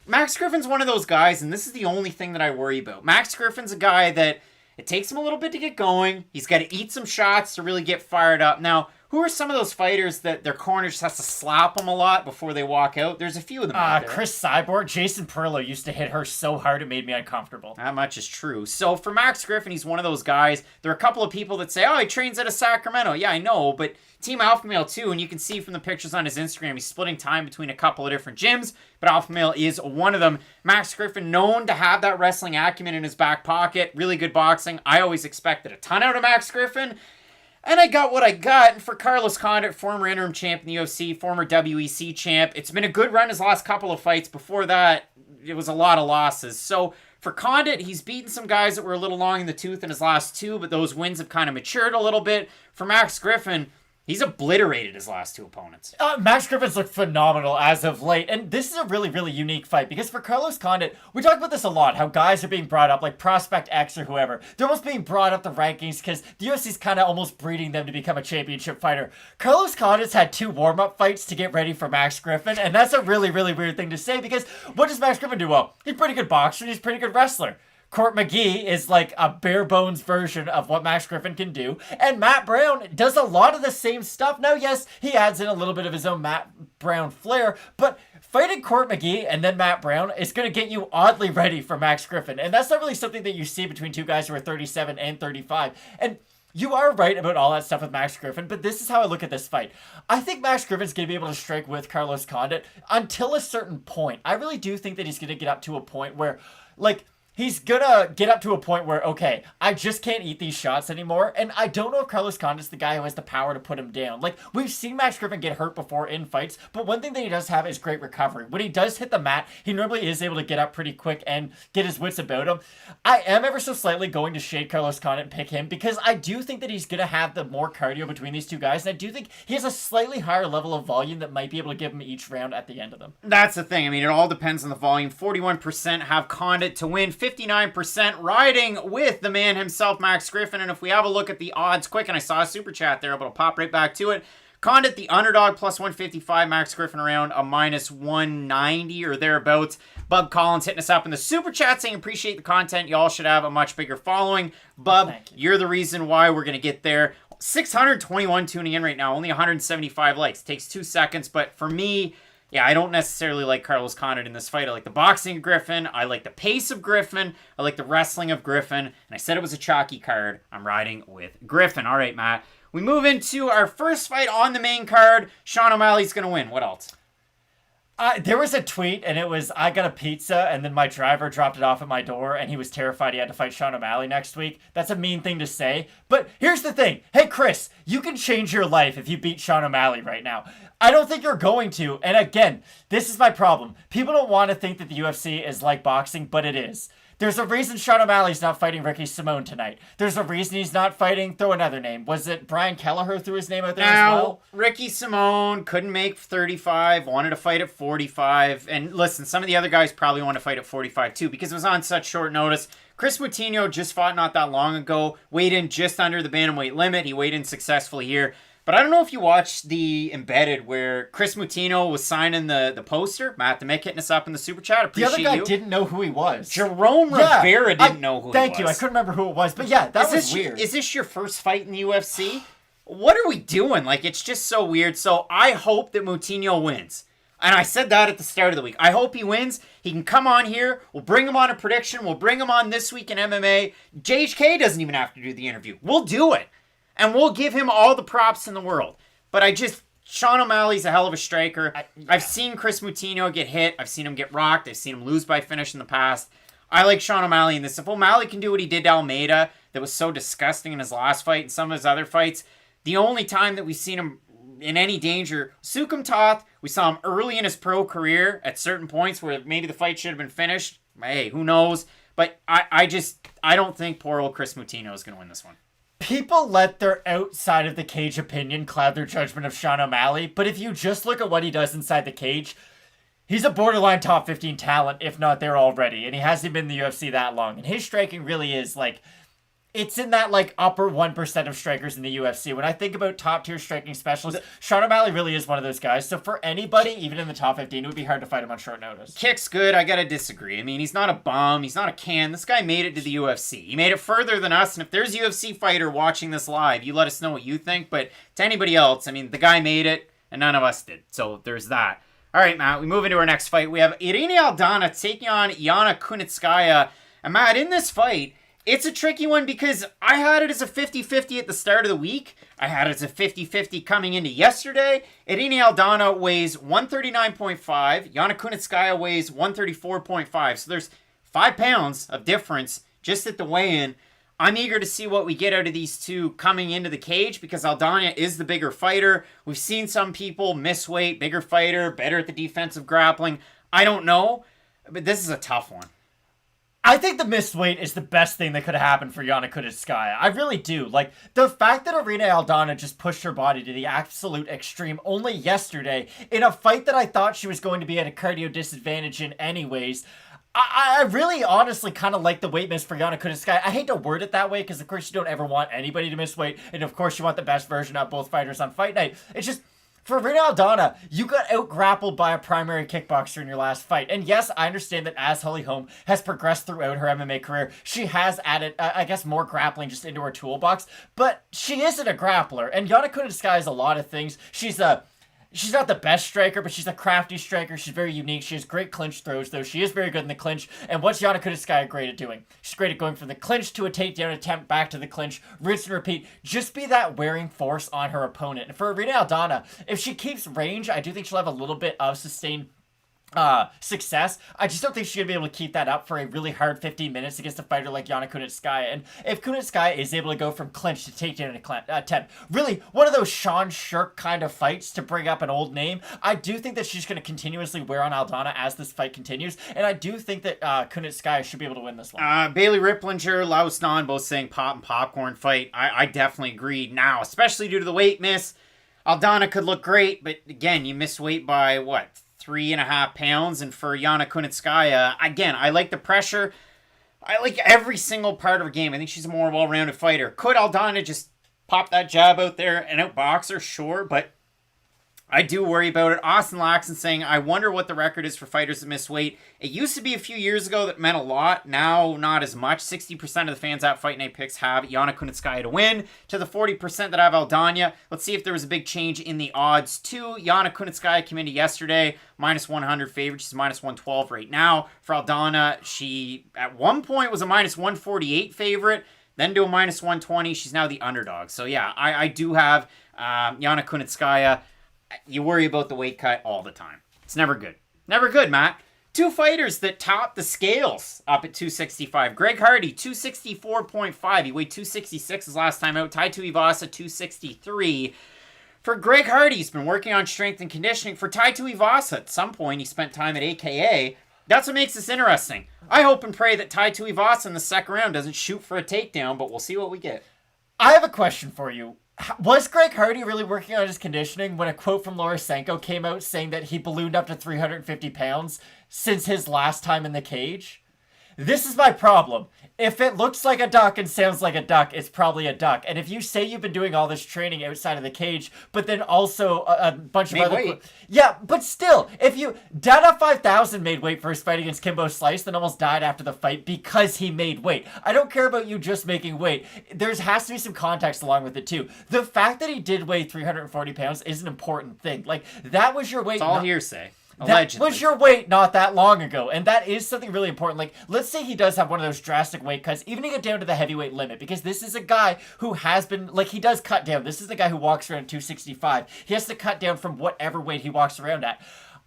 Max Griffin's one of those guys, and this is the only thing that I worry about. Max Griffin's a guy that it takes him a little bit to get going. He's got to eat some shots to really get fired up. Now, who are some of those fighters that their corner just has to slap them a lot before they walk out? There's a few of them out there. Kris Cyborg, Jason Perillo used to hit her so hard it made me uncomfortable. That much is true. So for Max Griffin, he's one of those guys. There are a couple of people that say, oh, he trains out of Sacramento. Yeah, I know, but Team Alpha Male too, and you can see from the pictures on his Instagram, he's splitting time between a couple of different gyms, but Alpha Male is one of them. Max Griffin, known to have that wrestling acumen in his back pocket, really good boxing. I always expected a ton out of Max Griffin, and I got what I got. And for Carlos Condit, former interim champ in the UFC, former WEC champ, it's been a good run his last couple of fights. Before that, it was a lot of losses. So for Condit, he's beaten some guys that were a little long in the tooth in his last two, but those wins have kind of matured a little bit. For Max Griffin, he's obliterated his last two opponents. Max Griffin's looked phenomenal as of late, and this is a really, really unique fight, because for Carlos Condit, we talk about this a lot, how guys are being brought up, like Prospect X or whoever. They're almost being brought up the rankings, because the UFC's kind of almost breeding them to become a championship fighter. Carlos Condit's had 2 warm-up fights to get ready for Max Griffin, and that's a really, really weird thing to say, because what does Max Griffin do well? He's a pretty good boxer, and he's a pretty good wrestler. Court McGee is like a bare bones version of what Max Griffin can do. And Matt Brown does a lot of the same stuff. Now, yes, he adds in a little bit of his own Matt Brown flair, but fighting Court McGee and then Matt Brown is going to get you oddly ready for Max Griffin. And that's not really something that you see between two guys who are 37 and 35. And you are right about all that stuff with Max Griffin, but this is how I look at this fight. I think Max Griffin's going to be able to strike with Carlos Condit until a certain point. I really do think that he's going to get up to a point where, like, he's gonna get up to a point where, okay, I just can't eat these shots anymore, and I don't know if Carlos Condit's the guy who has the power to put him down. Like, we've seen Max Griffin get hurt before in fights, but one thing that he does have is great recovery. When he does hit the mat, he normally is able to get up pretty quick and get his wits about him. I am ever so slightly going to shade Carlos Condit and pick him, because I do think that he's gonna have the more cardio between these two guys, and I do think he has a slightly higher level of volume that might be able to give him each round at the end of them. That's the thing. I mean, it all depends on the volume. 41% have Condit to win, 59% riding with the man himself, Max Griffin. And if we have a look at the odds quick, and I saw a super chat there, but I'll pop right back to it. Condit, the underdog, plus 155. Max Griffin around a minus 190 or thereabouts. Bub Collins hitting us up in the super chat saying, appreciate the content. Y'all should have a much bigger following. Bub, you're the reason why we're going to get there. 621 tuning in right now. Only 175 likes. Takes 2 seconds. But for me, yeah, I don't necessarily like Carlos Condit in this fight. I like the boxing of Griffin. I like the pace of Griffin. I like the wrestling of Griffin. And I said it was a chalky card. I'm riding with Griffin. All right, Matt. We move into our first fight on the main card. Sean O'Malley's going to win. What else? There was a tweet, and it was, I got a pizza, and then my driver dropped it off at my door, and he was terrified he had to fight Sean O'Malley next week. That's a mean thing to say. But here's the thing. Hey, Kris, you can change your life if you beat Sean O'Malley right now. I don't think you're going to. And again, this is my problem. People don't want to think that the UFC is like boxing, but it is. There's a reason Sean O'Malley's not fighting Ricky Simone tonight. There's a reason he's not fighting, throw another name. Was it Brian Kelleher threw his name out there as well? Ricky Simone couldn't make 35, wanted to fight at 45. And listen, some of the other guys probably want to fight at 45 too, because it was on such short notice. Chris Moutinho just fought not that long ago, weighed in just under the bantamweight limit. He weighed in successfully here. But I don't know if you watched the Embedded where Chris Moutinho was signing the poster. Matt DeMick hitting us up in the super chat. Appreciate the other guy didn't know who he was. Jerome Rivera didn't know who he was. Thank you. I couldn't remember who it was. But yeah, that was weird. Is this your first fight in the UFC? What are we doing? Like, it's just so weird. So I hope that Moutinho wins. And I said that at the start of the week. I hope he wins. He can come on here. We'll bring him on a prediction. We'll bring him on This Week in MMA. JHK doesn't even have to do the interview. We'll do it. And we'll give him all the props in the world. But Sean O'Malley's a hell of a striker. I've seen Kris Moutinho get hit. I've seen him get rocked. I've seen him lose by finish in the past. I like Sean O'Malley in this. If O'Malley can do what he did to Almeida, that was so disgusting in his last fight and some of his other fights, the only time that we've seen him in any danger, Sukum Toth, we saw him early in his pro career at certain points where maybe the fight should have been finished. Hey, who knows? But I don't think poor old Kris Moutinho is going to win this one. People let their outside of the cage opinion cloud their judgment of Sean O'Malley, but if you just look at what he does inside the cage, he's a borderline top 15 talent, if not there already, and he hasn't been in the UFC that long, and his striking really is like, it's in that like upper 1% of strikers in the UFC. When I think about top tier striking specialists, Sean O'Malley really is one of those guys. So for anybody, even in the top 15, it would be hard to fight him on short notice. Kick's good. I gotta disagree. I mean, he's not a bum. He's not a can. This guy made it to the UFC. He made it further than us. And if there's a UFC fighter watching this live, you let us know what you think. But to anybody else, I mean, the guy made it, and none of us did. So there's that. All right, Matt. We move into our next fight. We have Irina Aldana taking on Yana Kunitskaya. And Matt, in this fight, it's a tricky one because I had it as a 50-50 at the start of the week. I had it as a 50-50 coming into yesterday. Irina Aldana weighs 139.5. Yana Kunitskaya weighs 134.5. So there's 5 pounds of difference just at the weigh-in. I'm eager to see what we get out of these two coming into the cage because Aldana is the bigger fighter. We've seen some people miss weight, bigger fighter, better at the defensive grappling. I don't know, but this is a tough one. I think the missed weight is the best thing that could have happened for Yana Kunitskaya. I really do. Like, the fact that Irina Aldana just pushed her body to the absolute extreme only yesterday in a fight that I thought she was going to be at a cardio disadvantage in anyways. I really honestly kind of like the weight miss for Yana Kunitskaya. I hate to word it that way because, of course, you don't ever want anybody to miss weight. And, of course, you want the best version of both fighters on fight night. It's just, for Irina Aldana, you got out-grappled by a primary kickboxer in your last fight. And yes, I understand that as Holly Holm has progressed throughout her MMA career, she has added, I guess, more grappling just into her toolbox. But she isn't a grappler. And Yana Kunitskaya is a lot of things. She's not the best striker, but she's a crafty striker. She's very unique. She has great clinch throws, though. She is very good in the clinch. And what's Yana Kunitskaya great at doing? She's great at going from the clinch to a takedown attempt, back to the clinch, rinse and repeat. Just be that wearing force on her opponent. And for Irina Aldana, if she keeps range, I do think she'll have a little bit of sustained success. I just don't think she's gonna be able to keep that up for a really hard 15 minutes against a fighter like Yana Kunitskaya. And if Kunitskaya is able to go from clinch to takedown attempt, really one of those Sean Shirk kind of fights, to bring up an old name, I do think that she's gonna continuously wear on Aldana as this fight continues, and I do think that Kunitskaya should be able to win this one. Bailey Ripplinger, Lao Snan both saying pop and popcorn fight. I definitely agree now, especially due to the weight miss. Aldana could look great, but again, you miss weight by what? 3.5 pounds. And for Yana Kunitskaya, again, I like the pressure. I like every single part of her game. I think she's a more well-rounded fighter. Could Aldana just pop that jab out there and outbox her? Sure, but I do worry about it. Austin Laxon saying, I wonder what the record is for fighters that miss weight. It used to be a few years ago that meant a lot. Now, not as much. 60% of the fans at Fight Night Picks have Yana Kunitskaya to win. To the 40% that have Aldana. Let's see if there was a big change in the odds too. Yana Kunitskaya came into yesterday, minus 100 favorite. She's minus 112 right now. For Aldana, she at one point was a minus 148 favorite. Then to a minus 120. She's now the underdog. So yeah, I do have Yana Kunitskaya. You worry about the weight cut all the time. It's never good. Never good, Matt. Two fighters that topped the scales up at 265. Greg Hardy, 264.5. He weighed 266 his last time out. Tai Tuivasa, 263. For Greg Hardy, he's been working on strength and conditioning. For Tai Tuivasa, at some point, he spent time at AKA. That's what makes this interesting. I hope and pray that Tai Tuivasa in the second round doesn't shoot for a takedown, but we'll see what we get. I have a question for you. Was Greg Hardy really working on his conditioning when a quote from Lorisenko came out saying that he ballooned up to 350 pounds since his last time in the cage? This is my problem. If it looks like a duck and sounds like a duck, it's probably a duck. And if you say you've been doing all this training outside of the cage, but then also a bunch of other... weight. Yeah, but still, if you... Dada 5000 made weight for his fight against Kimbo Slice, then almost died after the fight because he made weight. I don't care about you just making weight. There has to be some context along with it, too. The fact that he did weigh 340 pounds is an important thing. Like, that was your weight... It's all hearsay. Allegedly. That was your weight not that long ago, and that is something really important. Like, let's say he does have one of those drastic weight cuts, even to get down to the heavyweight limit, because this is a guy who has been, like, he does cut down. This is the guy who walks around at 265. He has to cut down from whatever weight he walks around at.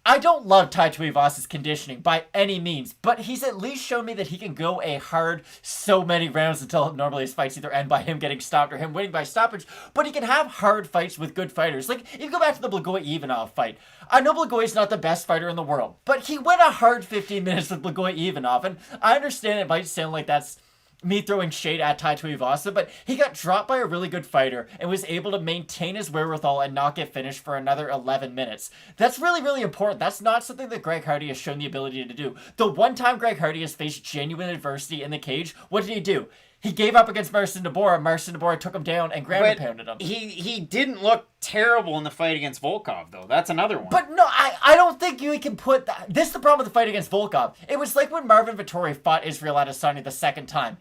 I don't love Tai Tuivasa's conditioning by any means, but he's at least shown me that he can go a hard so many rounds until normally his fights either end by him getting stopped or him winning by stoppage, but he can have hard fights with good fighters. Like, if you go back to the Blagoy-Ivanov fight, I know Blagoy's not the best fighter in the world, but he went a hard 15 minutes with Blagoy-Ivanov, and I understand it might sound like that's me throwing shade at Tai Tuivasa, but he got dropped by a really good fighter and was able to maintain his wherewithal and not get finished for another 11 minutes. That's really, really important. That's not something that Greg Hardy has shown the ability to do. The one time Greg Hardy has faced genuine adversity in the cage, what did he do? He gave up against Marcin Tybura. Marcin Tybura took him down and ground and pounded him. He didn't look terrible in the fight against Volkov, though. That's another one. But no, I don't think you can put that. This is the problem with the fight against Volkov. It was like when Marvin Vettori fought Israel Adesanya the second time.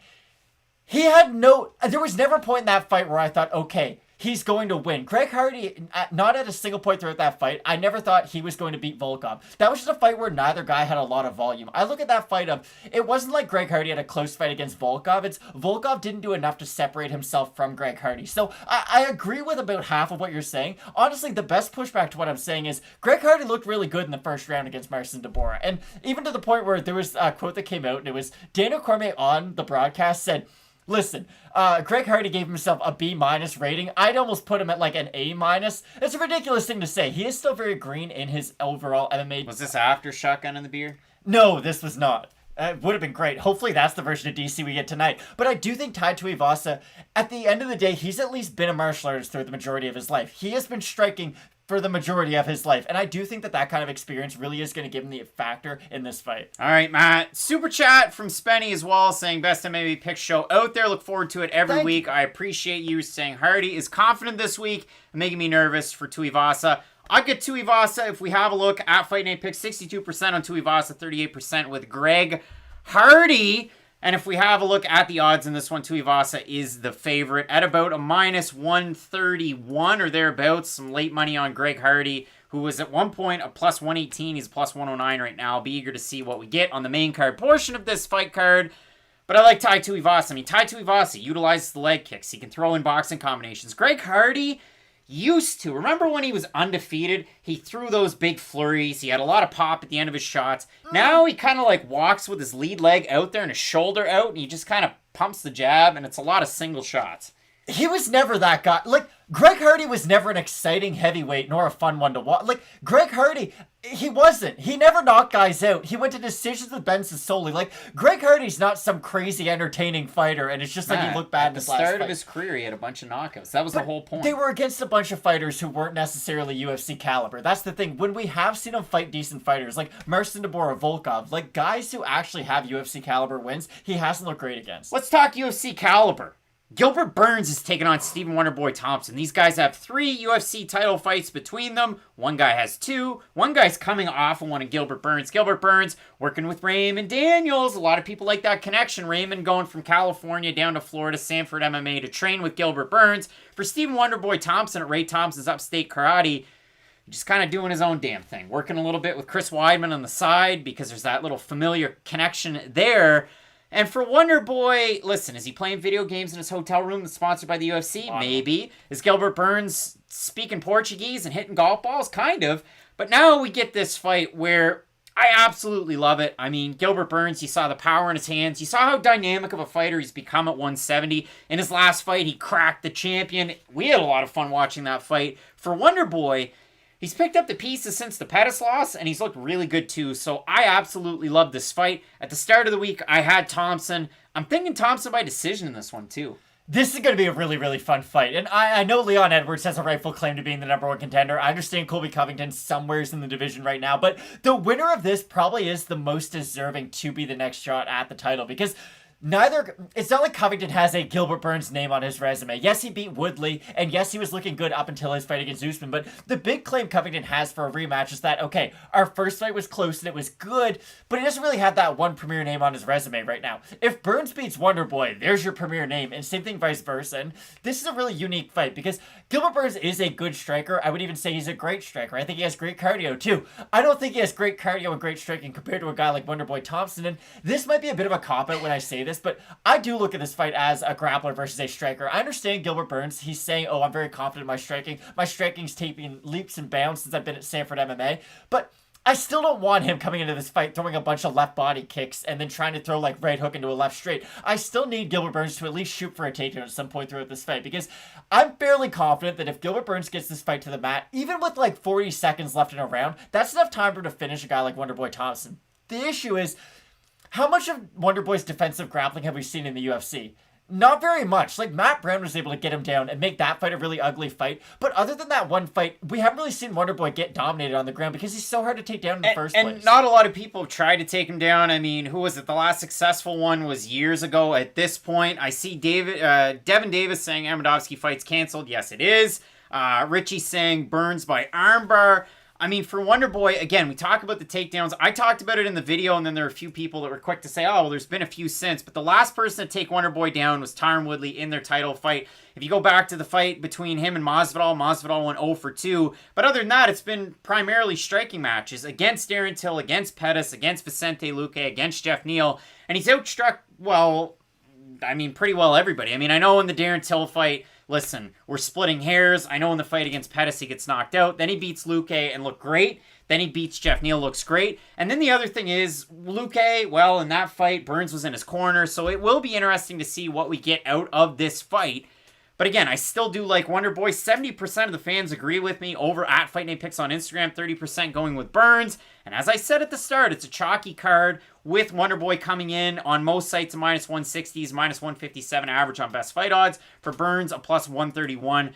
He had there was never a point in that fight where I thought, okay, he's going to win. Greg Hardy, not at a single point throughout that fight, I never thought he was going to beat Volkov. That was just a fight where neither guy had a lot of volume. I look at that fight it wasn't like Greg Hardy had a close fight against Volkov. It's Volkov didn't do enough to separate himself from Greg Hardy. So I agree with about half of what you're saying. Honestly, the best pushback to what I'm saying is Greg Hardy looked really good in the first round against Marcin Tybura. And even to the point where there was a quote that came out, and it was Daniel Cormier on the broadcast said, listen, Greg Hardy gave himself a B- rating. I'd almost put him at like an A-. It's a ridiculous thing to say. He is still very green in his overall MMA. Was this after Shotgun and the Beer? No, this was not. It would have been great. Hopefully that's the version of DC we get tonight. But I do think Tai Tuivasa, at the end of the day, he's at least been a martial artist through the majority of his life. He has been striking for the majority of his life. And I do think that kind of experience really is going to give him the factor in this fight. All right, Matt. Super chat from Spenny as well, saying best MMA pick show out there. Look forward to it every week. I appreciate you saying Hardy is confident this week and making me nervous for Tuivasa. I'll get Tuivasa if we have a look at Fight Night Picks. 62% on Tuivasa, 38% with Greg Hardy. And if we have a look at the odds in this one, Tuivasa is the favorite at about a minus 131 or thereabouts. Some late money on Greg Hardy, who was at one point a plus 118. He's plus 109 right now. I'll be eager to see what we get on the main card portion of this fight card. But I like Tai Tuivasa. I mean, Tai Tuivasa utilizes the leg kicks. He can throw in boxing combinations. Greg Hardy used to. Remember when he was undefeated? He threw those big flurries. He had a lot of pop at the end of his shots. Now he kind of like walks with his lead leg out there and his shoulder out, and he just kind of pumps the jab, and it's a lot of single shots. He was never that guy. Like, Greg Hardy was never an exciting heavyweight nor a fun one to watch. Like, Greg Hardy, he wasn't. He never knocked guys out. He went to decisions with Ben Sisoli. Like, Greg Hardy's not some crazy entertaining fighter, and it's just like he looked bad in his last fight. At the start of his career, he had a bunch of knockouts. That was the whole point. They were against a bunch of fighters who weren't necessarily UFC caliber. That's the thing. When we have seen him fight decent fighters, like Marcin Tybura, Volkov, like guys who actually have UFC caliber wins, he hasn't looked great against. Let's talk UFC caliber. Gilbert Burns is taking on Stephen Wonderboy Thompson. These guys have 3 UFC title fights between them. One guy has 2. One guy's coming off of one of Gilbert Burns. Gilbert Burns working with Raymond Daniels. A lot of people like that connection. Raymond going from California down to Florida, Sanford MMA to train with Gilbert Burns. For Stephen Wonderboy Thompson at Ray Thompson's Upstate Karate, just kind of doing his own damn thing. Working a little bit with Chris Weidman on the side because there's that little familiar connection there. And for Wonder Boy, listen, is he playing video games in his hotel room that's sponsored by the UFC? Wow. Maybe. Is Gilbert Burns speaking Portuguese and hitting golf balls? Kind of. But now we get this fight where I absolutely love it. I mean, Gilbert Burns, you saw the power in his hands. You saw how dynamic of a fighter he's become at 170. In his last fight, he cracked the champion. We had a lot of fun watching that fight. For Wonder Boy, he's picked up the pieces since the Pettis loss, and he's looked really good too. So I absolutely love this fight. At the start of the week, I had Thompson. I'm thinking Thompson by decision in this one too. This is going to be a really, really fun fight. And I know Leon Edwards has a rightful claim to being the number 1 contender. I understand Colby Covington's somewheres in the division right now. But the winner of this probably is the most deserving to be the next shot at the title. Because it's not like Covington has a Gilbert Burns name on his resume. Yes, he beat Woodley, and yes, he was looking good up until his fight against Usman, but the big claim Covington has for a rematch is that, okay, our first fight was close and it was good, but he doesn't really have that one premier name on his resume right now. If Burns beats Wonderboy, there's your premier name, and same thing vice versa. And this is a really unique fight because Gilbert Burns is a good striker. I would even say he's a great striker. I think he has great cardio too. I don't think he has great cardio and great striking compared to a guy like Wonderboy Thompson, and this might be a bit of a cop-out when I say this, but I do look at this fight as a grappler versus a striker. I understand Gilbert Burns. He's saying, oh, I'm very confident in my striking. My striking's taking leaps and bounds since I've been at Sanford MMA. But I still don't want him coming into this fight throwing a bunch of left body kicks and then trying to throw like right hook into a left straight. I still need Gilbert Burns to at least shoot for a takedown at some point throughout this fight because I'm fairly confident that if Gilbert Burns gets this fight to the mat, even with like 40 seconds left in a round, that's enough time for him to finish a guy like Wonderboy Thompson. The issue is, how much of Wonderboy's defensive grappling have we seen in the UFC? Not very much. Like, Matt Brown was able to get him down and make that fight a really ugly fight. But other than that one fight, we haven't really seen Wonderboy get dominated on the ground because he's so hard to take down in the first place. And not a lot of people tried to take him down. I mean, who was it? The last successful one was years ago at this point. I see Devin Davis saying Amedovsky fight's canceled. Yes, it is. Richie saying Burns by armbar. I mean, for Wonderboy, again, we talk about the takedowns. I talked about it in the video, and then there were a few people that were quick to say, oh, well, there's been a few since. But the last person to take Wonderboy down was Tyron Woodley in their title fight. If you go back to the fight between him and Masvidal went 0 for 2. But other than that, it's been primarily striking matches against Darren Till, against Pettis, against Vicente Luque, against Jeff Neal. And he's outstruck, well, I mean, pretty well everybody. I mean, I know in the Darren Till fight, listen, we're splitting hairs. I know in the fight against Pettis, he gets knocked out. Then he beats Luque and looked great. Then he beats Jeff Neal, looks great. And then the other thing is, Luque, well, in that fight, Burns was in his corner. So it will be interesting to see what we get out of this fight. But again, I still do like Wonderboy. 70% of the fans agree with me over at Fight Night Picks on Instagram. 30% going with Burns. And as I said at the start, it's a chalky card with Wonderboy coming in on most sites, a minus 160s, minus 157 average on best fight odds. For Burns, a plus 131.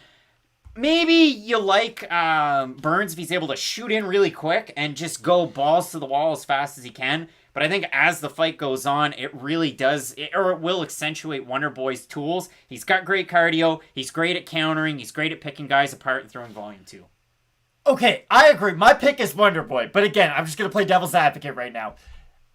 Maybe you like Burns if he's able to shoot in really quick and just go balls to the wall as fast as he can. But I think as the fight goes on, it really does, or it will accentuate Wonderboy's tools. He's got great cardio. He's great at countering. He's great at picking guys apart and throwing volume too. Okay, I agree. My pick is Wonderboy. But again, I'm just going to play devil's advocate right now.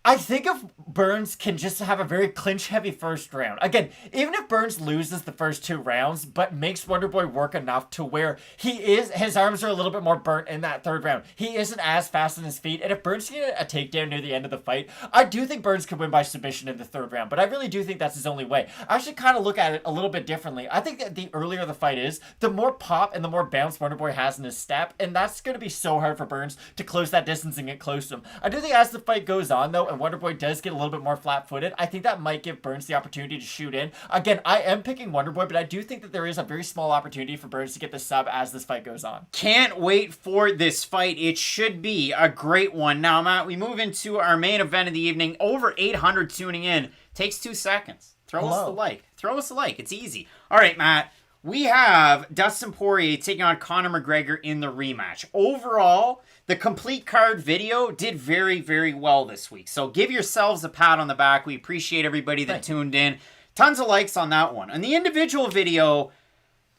I think if Burns can just have a very clinch-heavy first round. Again, even if Burns loses the first 2 rounds, but makes Wonderboy work enough to where his arms are a little bit more burnt in that 3rd round. He isn't as fast on his feet, and if Burns can get a takedown near the end of the fight, I do think Burns could win by submission in the 3rd round, but I really do think that's his only way. I should kind of look at it a little bit differently. I think that the earlier the fight is, the more pop and the more bounce Wonderboy has in his step, and that's going to be so hard for Burns to close that distance and get close to him. I do think as the fight goes on, though, and Wonderboy does get a little bit more flat-footed, I think that might give Burns the opportunity to shoot in. Again, I am picking Wonderboy, but I do think that there is a very small opportunity for Burns to get the sub as this fight goes on. Can't wait for this fight. It should be a great one. Now, Matt, we move into our main event of the evening. Over 800 tuning in. Takes 2 seconds. Throw us the like. Throw us a like. It's easy. All right, Matt. We have Dustin Poirier taking on Conor McGregor in the rematch. Overall, the complete card video did very, very well this week. So give yourselves a pat on the back. We appreciate everybody that tuned in. Tons of likes on that one. On the individual video,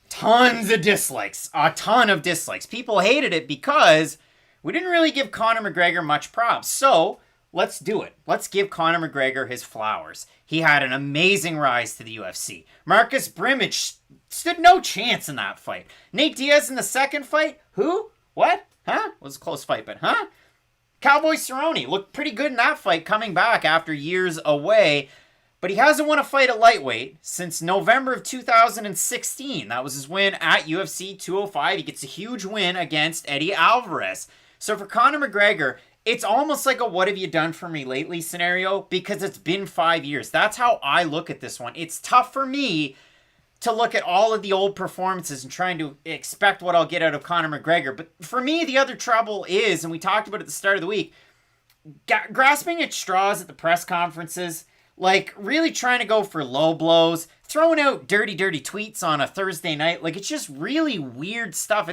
tons of dislikes. A ton of dislikes. People hated it because we didn't really give Conor McGregor much props. So let's do it. Let's give Conor McGregor his flowers. He had an amazing rise to the UFC. Marcus Brimage stood no chance in that fight. Nate Diaz in the second fight? Who? What? Huh? It was a close fight, but huh? Cowboy Cerrone looked pretty good in that fight, coming back after years away. But he hasn't won a fight at lightweight since November of 2016. That was his win at UFC 205. He gets a huge win against Eddie Alvarez. So for Conor McGregor, it's almost like a what have you done for me lately scenario because it's been 5 years. That's how I look at this one. It's tough for me to look at all of the old performances and trying to expect what I'll get out of Conor McGregor. But for me, the other trouble is, and we talked about it at the start of the week, grasping at straws at the press conferences, like really trying to go for low blows, throwing out dirty, dirty tweets on a Thursday night. Like, it's just really weird stuff.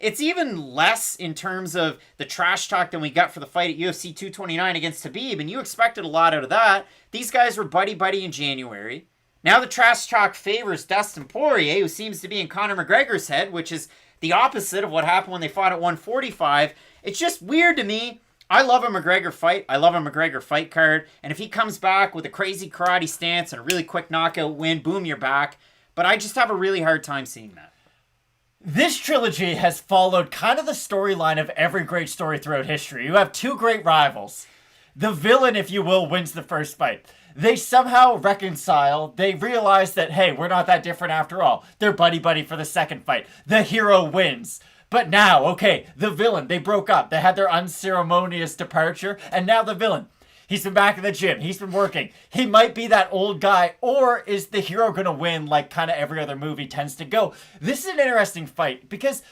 It's even less in terms of the trash talk than we got for the fight at UFC 229 against Khabib, and you expected a lot out of that. These guys were buddy-buddy in January. Now the trash talk favors Dustin Poirier, who seems to be in Conor McGregor's head, which is the opposite of what happened when they fought at 145. It's just weird to me. I love a McGregor fight. I love a McGregor fight card. And if he comes back with a crazy karate stance and a really quick knockout win, boom, you're back. But I just have a really hard time seeing that. This trilogy has followed kind of the storyline of every great story throughout history. You have two great rivals. The villain, if you will, wins the first fight. They somehow reconcile. They realize that, hey, we're not that different after all. They're buddy-buddy for the second fight. The hero wins. But now, okay, the villain, they broke up. They had their unceremonious departure, and now the villain. He's been back in the gym. He's been working. He might be that old guy, or is the hero going to win like kind of every other movie tends to go? This is an interesting fight because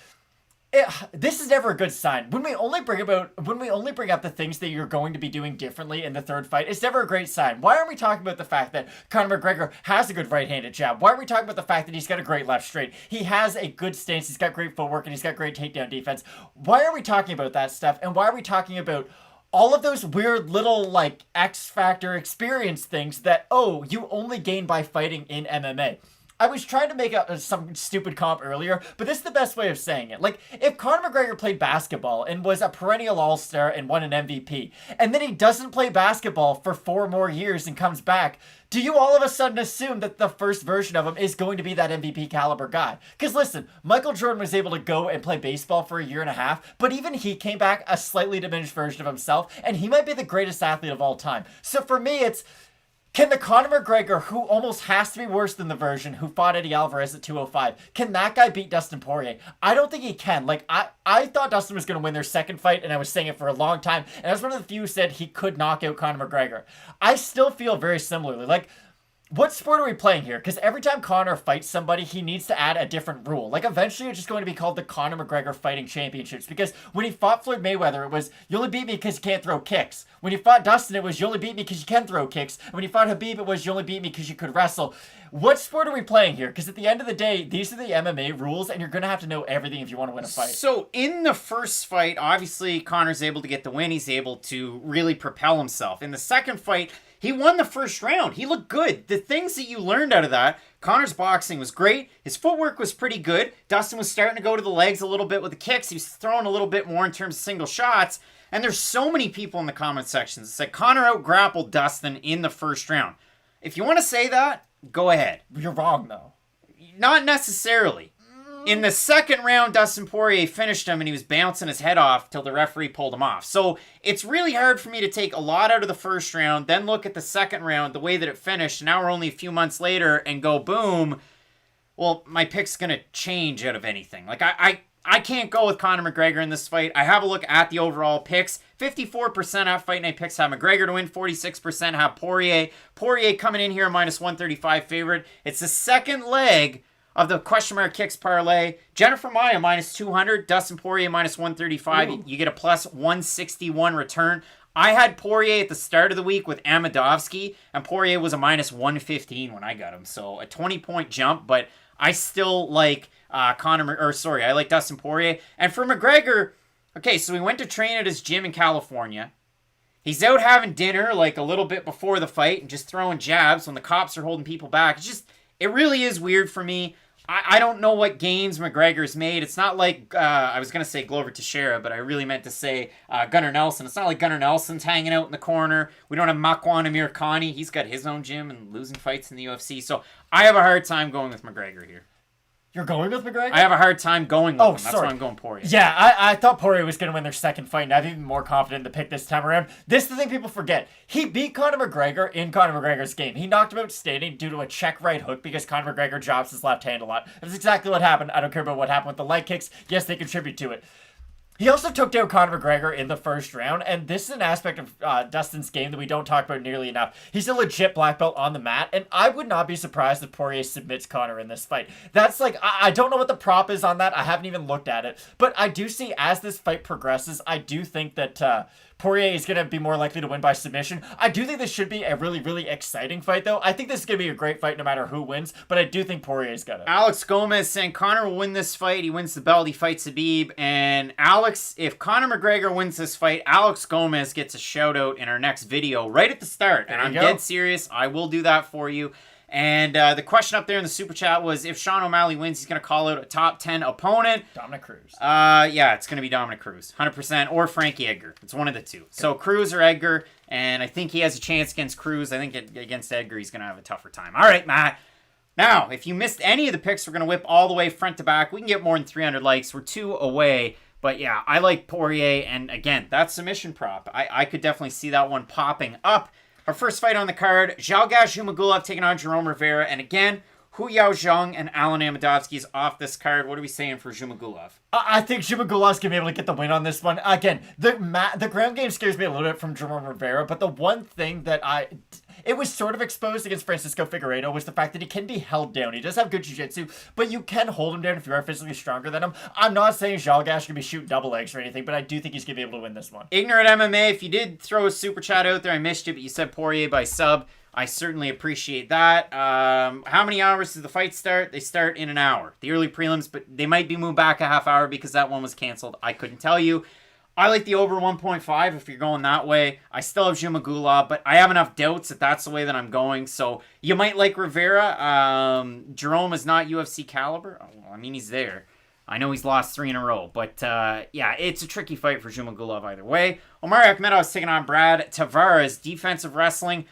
this is never a good sign. When we only bring up the things that you're going to be doing differently in the third fight, it's never a great sign. Why aren't we talking about the fact that Conor McGregor has a good right-handed jab? Why aren't we talking about the fact that he's got a great left straight? He has a good stance. He's got great footwork, and he's got great takedown defense. Why are we talking about that stuff? And why are we talking about all of those weird little, like, X Factor experience things that, oh, you only gain by fighting in MMA? I was trying to make some stupid comp earlier, but this is the best way of saying it. Like, if Conor McGregor played basketball and was a perennial all-star and won an MVP, and then he doesn't play basketball for 4 more years and comes back, do you all of a sudden assume that the first version of him is going to be that MVP caliber guy? Because listen, Michael Jordan was able to go and play baseball for a year and a half, but even he came back a slightly diminished version of himself, and he might be the greatest athlete of all time. So for me, it's, can the Conor McGregor, who almost has to be worse than the version who fought Eddie Alvarez at 205, can that guy beat Dustin Poirier? I don't think he can. Like, I thought Dustin was going to win their second fight, and I was saying it for a long time, and I was one of the few who said he could knock out Conor McGregor. I still feel very similarly. Like, what sport are we playing here? Because every time Conor fights somebody, he needs to add a different rule. Like, eventually it's just going to be called the Conor McGregor Fighting Championships. Because when he fought Floyd Mayweather, it was, you only beat me because you can't throw kicks. When he fought Dustin, it was, you only beat me because you can throw kicks. And when he fought Khabib, it was, you only beat me because you could wrestle. What sport are we playing here? Because at the end of the day, these are the MMA rules, and you're going to have to know everything if you want to win a fight. So in the first fight, obviously, Conor's able to get the win. He's able to really propel himself. In the second fight, he won the first round. He looked good. The things that you learned out of that, Conor's boxing was great. His footwork was pretty good. Dustin was starting to go to the legs a little bit with the kicks. He was throwing a little bit more in terms of single shots. And there's so many people in the comment sections that said Conor out-grappled Dustin in the first round. If you want to say that, go ahead. You're wrong, though. Not necessarily. In the second round, Dustin Poirier finished him and he was bouncing his head off till the referee pulled him off. So it's really hard for me to take a lot out of the first round, then look at the second round, the way that it finished, and now we're only a few months later, and go, boom, well, my pick's going to change out of anything. Like, I can't go with Conor McGregor in this fight. I have a look at the overall picks. 54% at Fight Night Picks have McGregor to win. 46% have Poirier. Poirier coming in here minus 135 favorite. It's the second leg of the question mark kicks parlay. Jennifer Maia minus 200. Dustin Poirier minus 135. Ooh. You get a plus 161 return. I had Poirier at the start of the week with Amedovski, and Poirier was a minus 115 when I got him. So a 20-point jump, but I still like I like Dustin Poirier. And for McGregor, okay, so he went to train at his gym in California. He's out having dinner like a little bit before the fight and just throwing jabs when the cops are holding people back. It really is weird for me. I don't know what gains McGregor's made. It's not like, I was going to say Glover Teixeira, but I really meant to say Gunnar Nelson. It's not like Gunnar Nelson's hanging out in the corner. We don't have Makwan Amirkhani. He's got his own gym and losing fights in the UFC. So I have a hard time going with McGregor here. You're going with McGregor? I have a hard time going with him. That's why I'm going Poirier. Yeah, I thought Poirier was going to win their second fight, and I'm even more confident in the pick this time around. This is the thing people forget. He beat Conor McGregor in Conor McGregor's game. He knocked him out standing due to a check right hook because Conor McGregor drops his left hand a lot. That's exactly what happened. I don't care about what happened with the leg kicks. Yes, they contribute to it. He also took down Conor McGregor in the first round, and this is an aspect of Dustin's game that we don't talk about nearly enough. He's a legit black belt on the mat, and I would not be surprised if Poirier submits Conor in this fight. That's like, I don't know what the prop is on that. I haven't even looked at it, but I do see as this fight progresses, I do think that Poirier is going to be more likely to win by submission. I do think this should be a really, really exciting fight, though. I think this is going to be a great fight no matter who wins, but I do think Poirier's got it. Alex Gomez saying Conor will win this fight. He wins the belt. He fights Khabib. And Alex, if Conor McGregor wins this fight, Alex Gomez gets a shout out in our next video right at the start. And I'm dead serious. I will do that for you. And the question up there in the super chat was, if Sean O'Malley wins, he's going to call out a top 10 opponent. Dominic Cruz. Yeah, it's going to be Dominic Cruz, 100%, or Frankie Edgar. It's one of the two. So Cruz or Edgar, and I think he has a chance against Cruz. I think against Edgar, he's going to have a tougher time. All right, Matt. Now, if you missed any of the picks, we're going to whip all the way front to back. We can get more than 300 likes. We're 2 away. But yeah, I like Poirier, and again, that submission prop. I could definitely see that one popping up. Our first fight on the card, Zhalgas Zhumagulov taking on Jerome Rivera. And again, Yaozong and Alen Amedovski is off this card. What are we saying for Zhumagulov? I think Zhumagulov's going to be able to get the win on this one. Again, the ground game scares me a little bit from Jerome Rivera, but the one thing that it was sort of exposed against Francisco Figueiredo was the fact that he can be held down. He does have good jiu-jitsu, but you can hold him down if you are physically stronger than him. I'm not saying Zhalgas can be shooting double legs or anything, but I do think he's going to be able to win this one. Ignorant MMA, if you did throw a super chat out there, I missed you, but you said Poirier by sub. I certainly appreciate that. How many hours does the fight start? They start in an hour. The early prelims, but they might be moved back a half hour because that one was canceled. I couldn't tell you. I like the over 1.5 if you're going that way. I still have Zhumagulov, but I have enough doubts that that's the way that I'm going. So you might like Rivera. Jerome is not UFC caliber. Oh, well, I mean, he's there. I know he's lost 3 in a row, but yeah, it's a tricky fight for Zhumagulov either way. Omari Akhmedov is taking on Brad Tavares, defensive wrestling.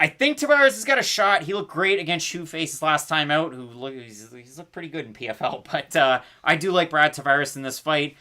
I think Tavares has got a shot. He looked great against Shoeface last time out. He's looked pretty good in PFL, but I do like Brad Tavares in this fight.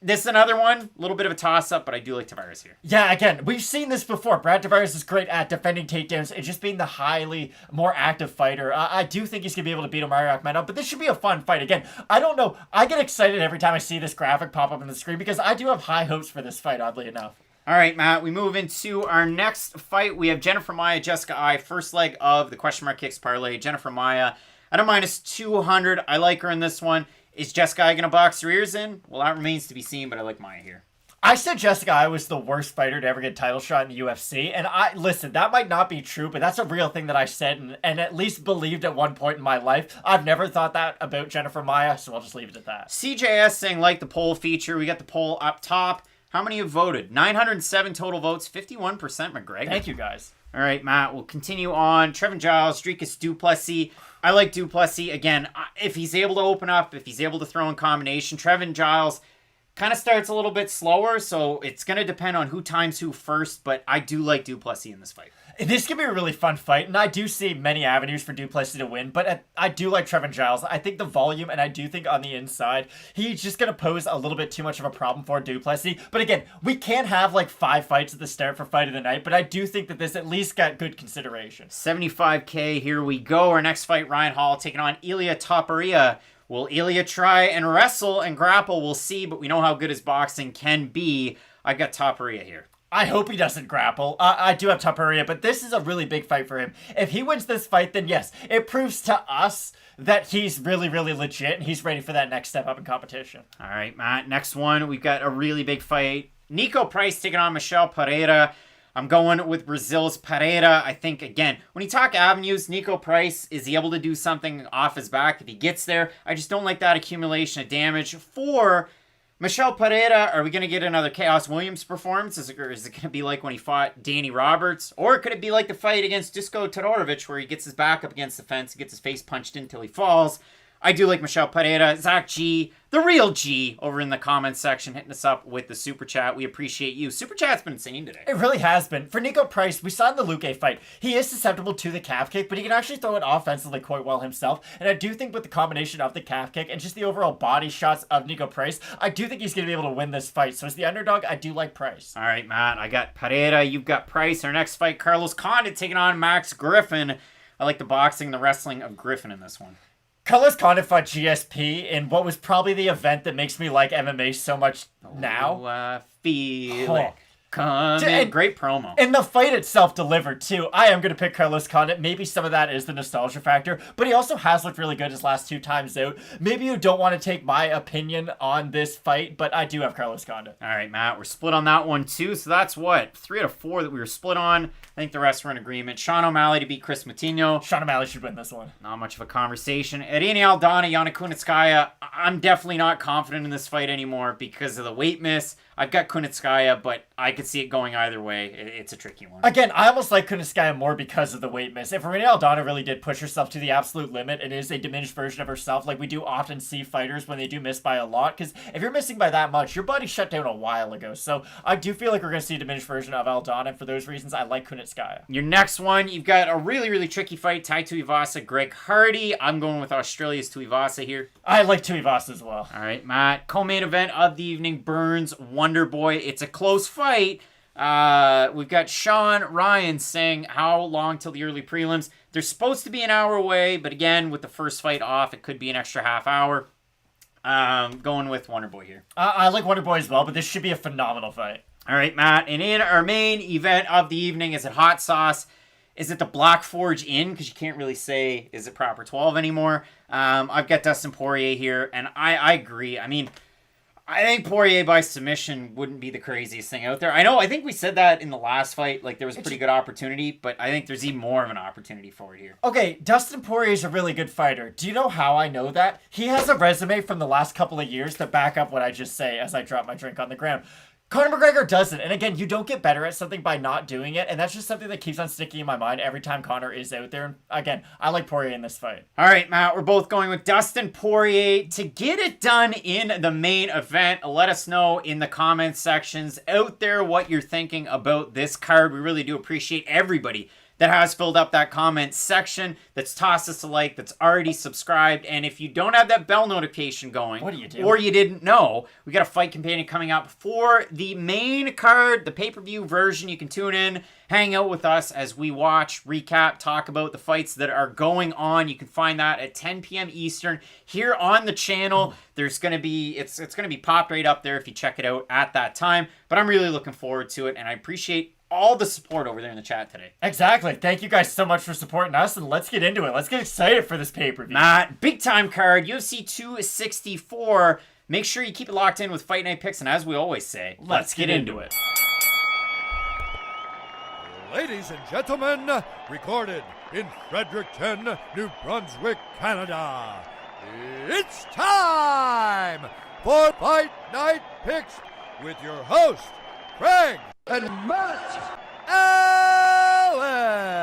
This is another one, a little bit of a toss-up, but I do like Tavares here. Yeah, again, we've seen this before. Brad Tavares is great at defending takedowns and just being the highly more active fighter. I do think he's going to be able to beat Omari Akhmedov, but this should be a fun fight. Again, I don't know. I get excited every time I see this graphic pop up on the screen because I do have high hopes for this fight, oddly enough. All right, Matt, we move into our next fight. We have Jennifer Maia, Jessica Eye, first leg of the question mark kicks parlay. Jennifer Maia at a minus 200. I like her in this one. Is Jessica Eye going to box her ears in? Well, that remains to be seen, but I like Maia here. I said Jessica Eye was the worst fighter to ever get a title shot in the UFC, and listen, that might not be true, but that's a real thing that I said and at least believed at one point in my life. I've never thought that about Jennifer Maia, so I'll just leave it at that. CJS saying like the poll feature. We got the poll up top. How many have voted? 907 total votes, 51% McGregor. Thank you, guys. All right, Matt, we'll continue on. Trevin Giles, Dricus du Plessis. I like du Plessis. Again, if he's able to open up, if he's able to throw in combination, Trevin Giles kind of starts a little bit slower, so it's going to depend on who times who first, but I do like du Plessis in this fight. This could be a really fun fight, and I do see many avenues for du Plessis to win, but I do like Trevin Giles. I think the volume, and I do think on the inside, he's just going to pose a little bit too much of a problem for du Plessis. But again, we can't have like 5 fights at the start for fight of the night, but I do think that this at least got good consideration. 75K, here we go. Our next fight, Ryan Hall taking on Ilia Topuria. Will Ilia try and wrestle and grapple? We'll see, but we know how good his boxing can be. I got Topuria here. I hope he doesn't grapple. I do have Topuria, but this is a really big fight for him. If he wins this fight, then yes, it proves to us that he's really, really legit and he's ready for that next step up in competition. All right, Matt. Next one, we've got a really big fight. Niko Price taking on Michel Pereira. I'm going with Brazil's Pereira. I think, again, when you talk avenues, Niko Price, is he able to do something off his back if he gets there? I just don't like that accumulation of damage. For Michel Pereira, are we going to get another Chaos Williams performance? Is it going to be like when he fought Danny Roberts? Or could it be like the fight against Dusko Todorovic where he gets his back up against the fence and gets his face punched in until he falls? I do like Michel Pereira. Zach G, the real G, over in the comments section, hitting us up with the Super Chat. We appreciate you. Super Chat's been insane today. It really has been. For Niko Price, we saw in the Luque fight, he is susceptible to the calf kick, but he can actually throw it offensively quite well himself. And I do think with the combination of the calf kick and just the overall body shots of Niko Price, I do think he's going to be able to win this fight. So as the underdog, I do like Price. All right, Matt. I got Pereira. You've got Price. Our next fight, Carlos Condit taking on Max Griffin. I like the boxing, the wrestling of Griffin in this one. Carlos Condit fought GSP in what was probably the event that makes me like MMA so much now. Feel it. Great promo. And the fight itself delivered too. I am going to pick Carlos Condit. Maybe some of that is the nostalgia factor, but he also has looked really good his last 2 times out. Maybe you don't want to take my opinion on this fight, but I do have Carlos Condit. All right, Matt, we're split on that one too. So that's what? 3 out of 4 that we were split on. I think the rest were in agreement. Sean O'Malley to beat Chris Moutinho. Sean O'Malley should win this one. Not much of a conversation. Irina Aldana, Yana Kunitskaya. I'm definitely not confident in this fight anymore because of the weight miss. I've got Kunitskaya, but I could see it going either way. It's a tricky one. Again, I almost like Kunitskaya more because of the weight miss. If Irina Aldana really did push herself to the absolute limit, it is a diminished version of herself. Like we do often see fighters when they do miss by a lot, because if you're missing by that much, your body shut down a while ago. So I do feel like we're going to see a diminished version of Aldana, and for those reasons, I like Kunitskaya. Your next one, you've got a really, really tricky fight. Tai Tuivasa, Greg Hardy. I'm going with Australia's Tuivasa here. I like Tuivasa as well. All right, Matt. Co-main event of the evening, Burns, Wonder Boy. It's a close fight. We've got Sean Ryan saying how long till the early prelims. They're supposed to be an hour away, but again, with the first fight off, it could be an extra half hour. Going with Wonder Boy here. I like Wonder Boy as well, but this should be a phenomenal fight. All right, Matt. And in our main event of the evening, is it Hot Sauce? Is it the Black Forge Inn? Because you can't really say, is it proper 12 anymore? I've got Dustin Poirier here, and I agree. I mean, I think Poirier by submission wouldn't be the craziest thing out there. I think we said that in the last fight. Like, there was a pretty good opportunity, but I think there's even more of an opportunity for it here. Okay, Dustin Poirier is a really good fighter. Do you know how I know that? He has a resume from the last couple of years to back up what I just say as I drop my drink on the ground. Conor McGregor doesn't. And again, you don't get better at something by not doing it. And that's just something that keeps on sticking in my mind every time Conor is out there. And again, I like Poirier in this fight. All right, Matt, we're both going with Dustin Poirier to get it done in the main event. Let us know in the comments sections out there what you're thinking about this card. We really do appreciate everybody that has filled up that comment section, that's tossed us a like, that's already subscribed. And if you don't have that bell notification going, what do you do? Or you didn't know, we got a fight companion coming up for the main card, the pay-per-view version. You can tune in, hang out with us as we watch, recap, talk about the fights that are going on. You can find that at 10 p.m. Eastern here on the channel. There's going to be, it's going to be popped right up there if you check it out at that time. But I'm really looking forward to it, and I appreciate all the support over there in the chat today. Exactly. Thank you guys so much for supporting us, and let's get into it. Let's get excited for this pay-per-view. Matt, big time card, UFC 264. Make sure you keep it locked in with Fight Night Picks, and as we always say, let's get into it. Ladies and gentlemen, recorded in Fredericton, New Brunswick, Canada, it's time for Fight Night Picks with your host, Craig and Matt Alen.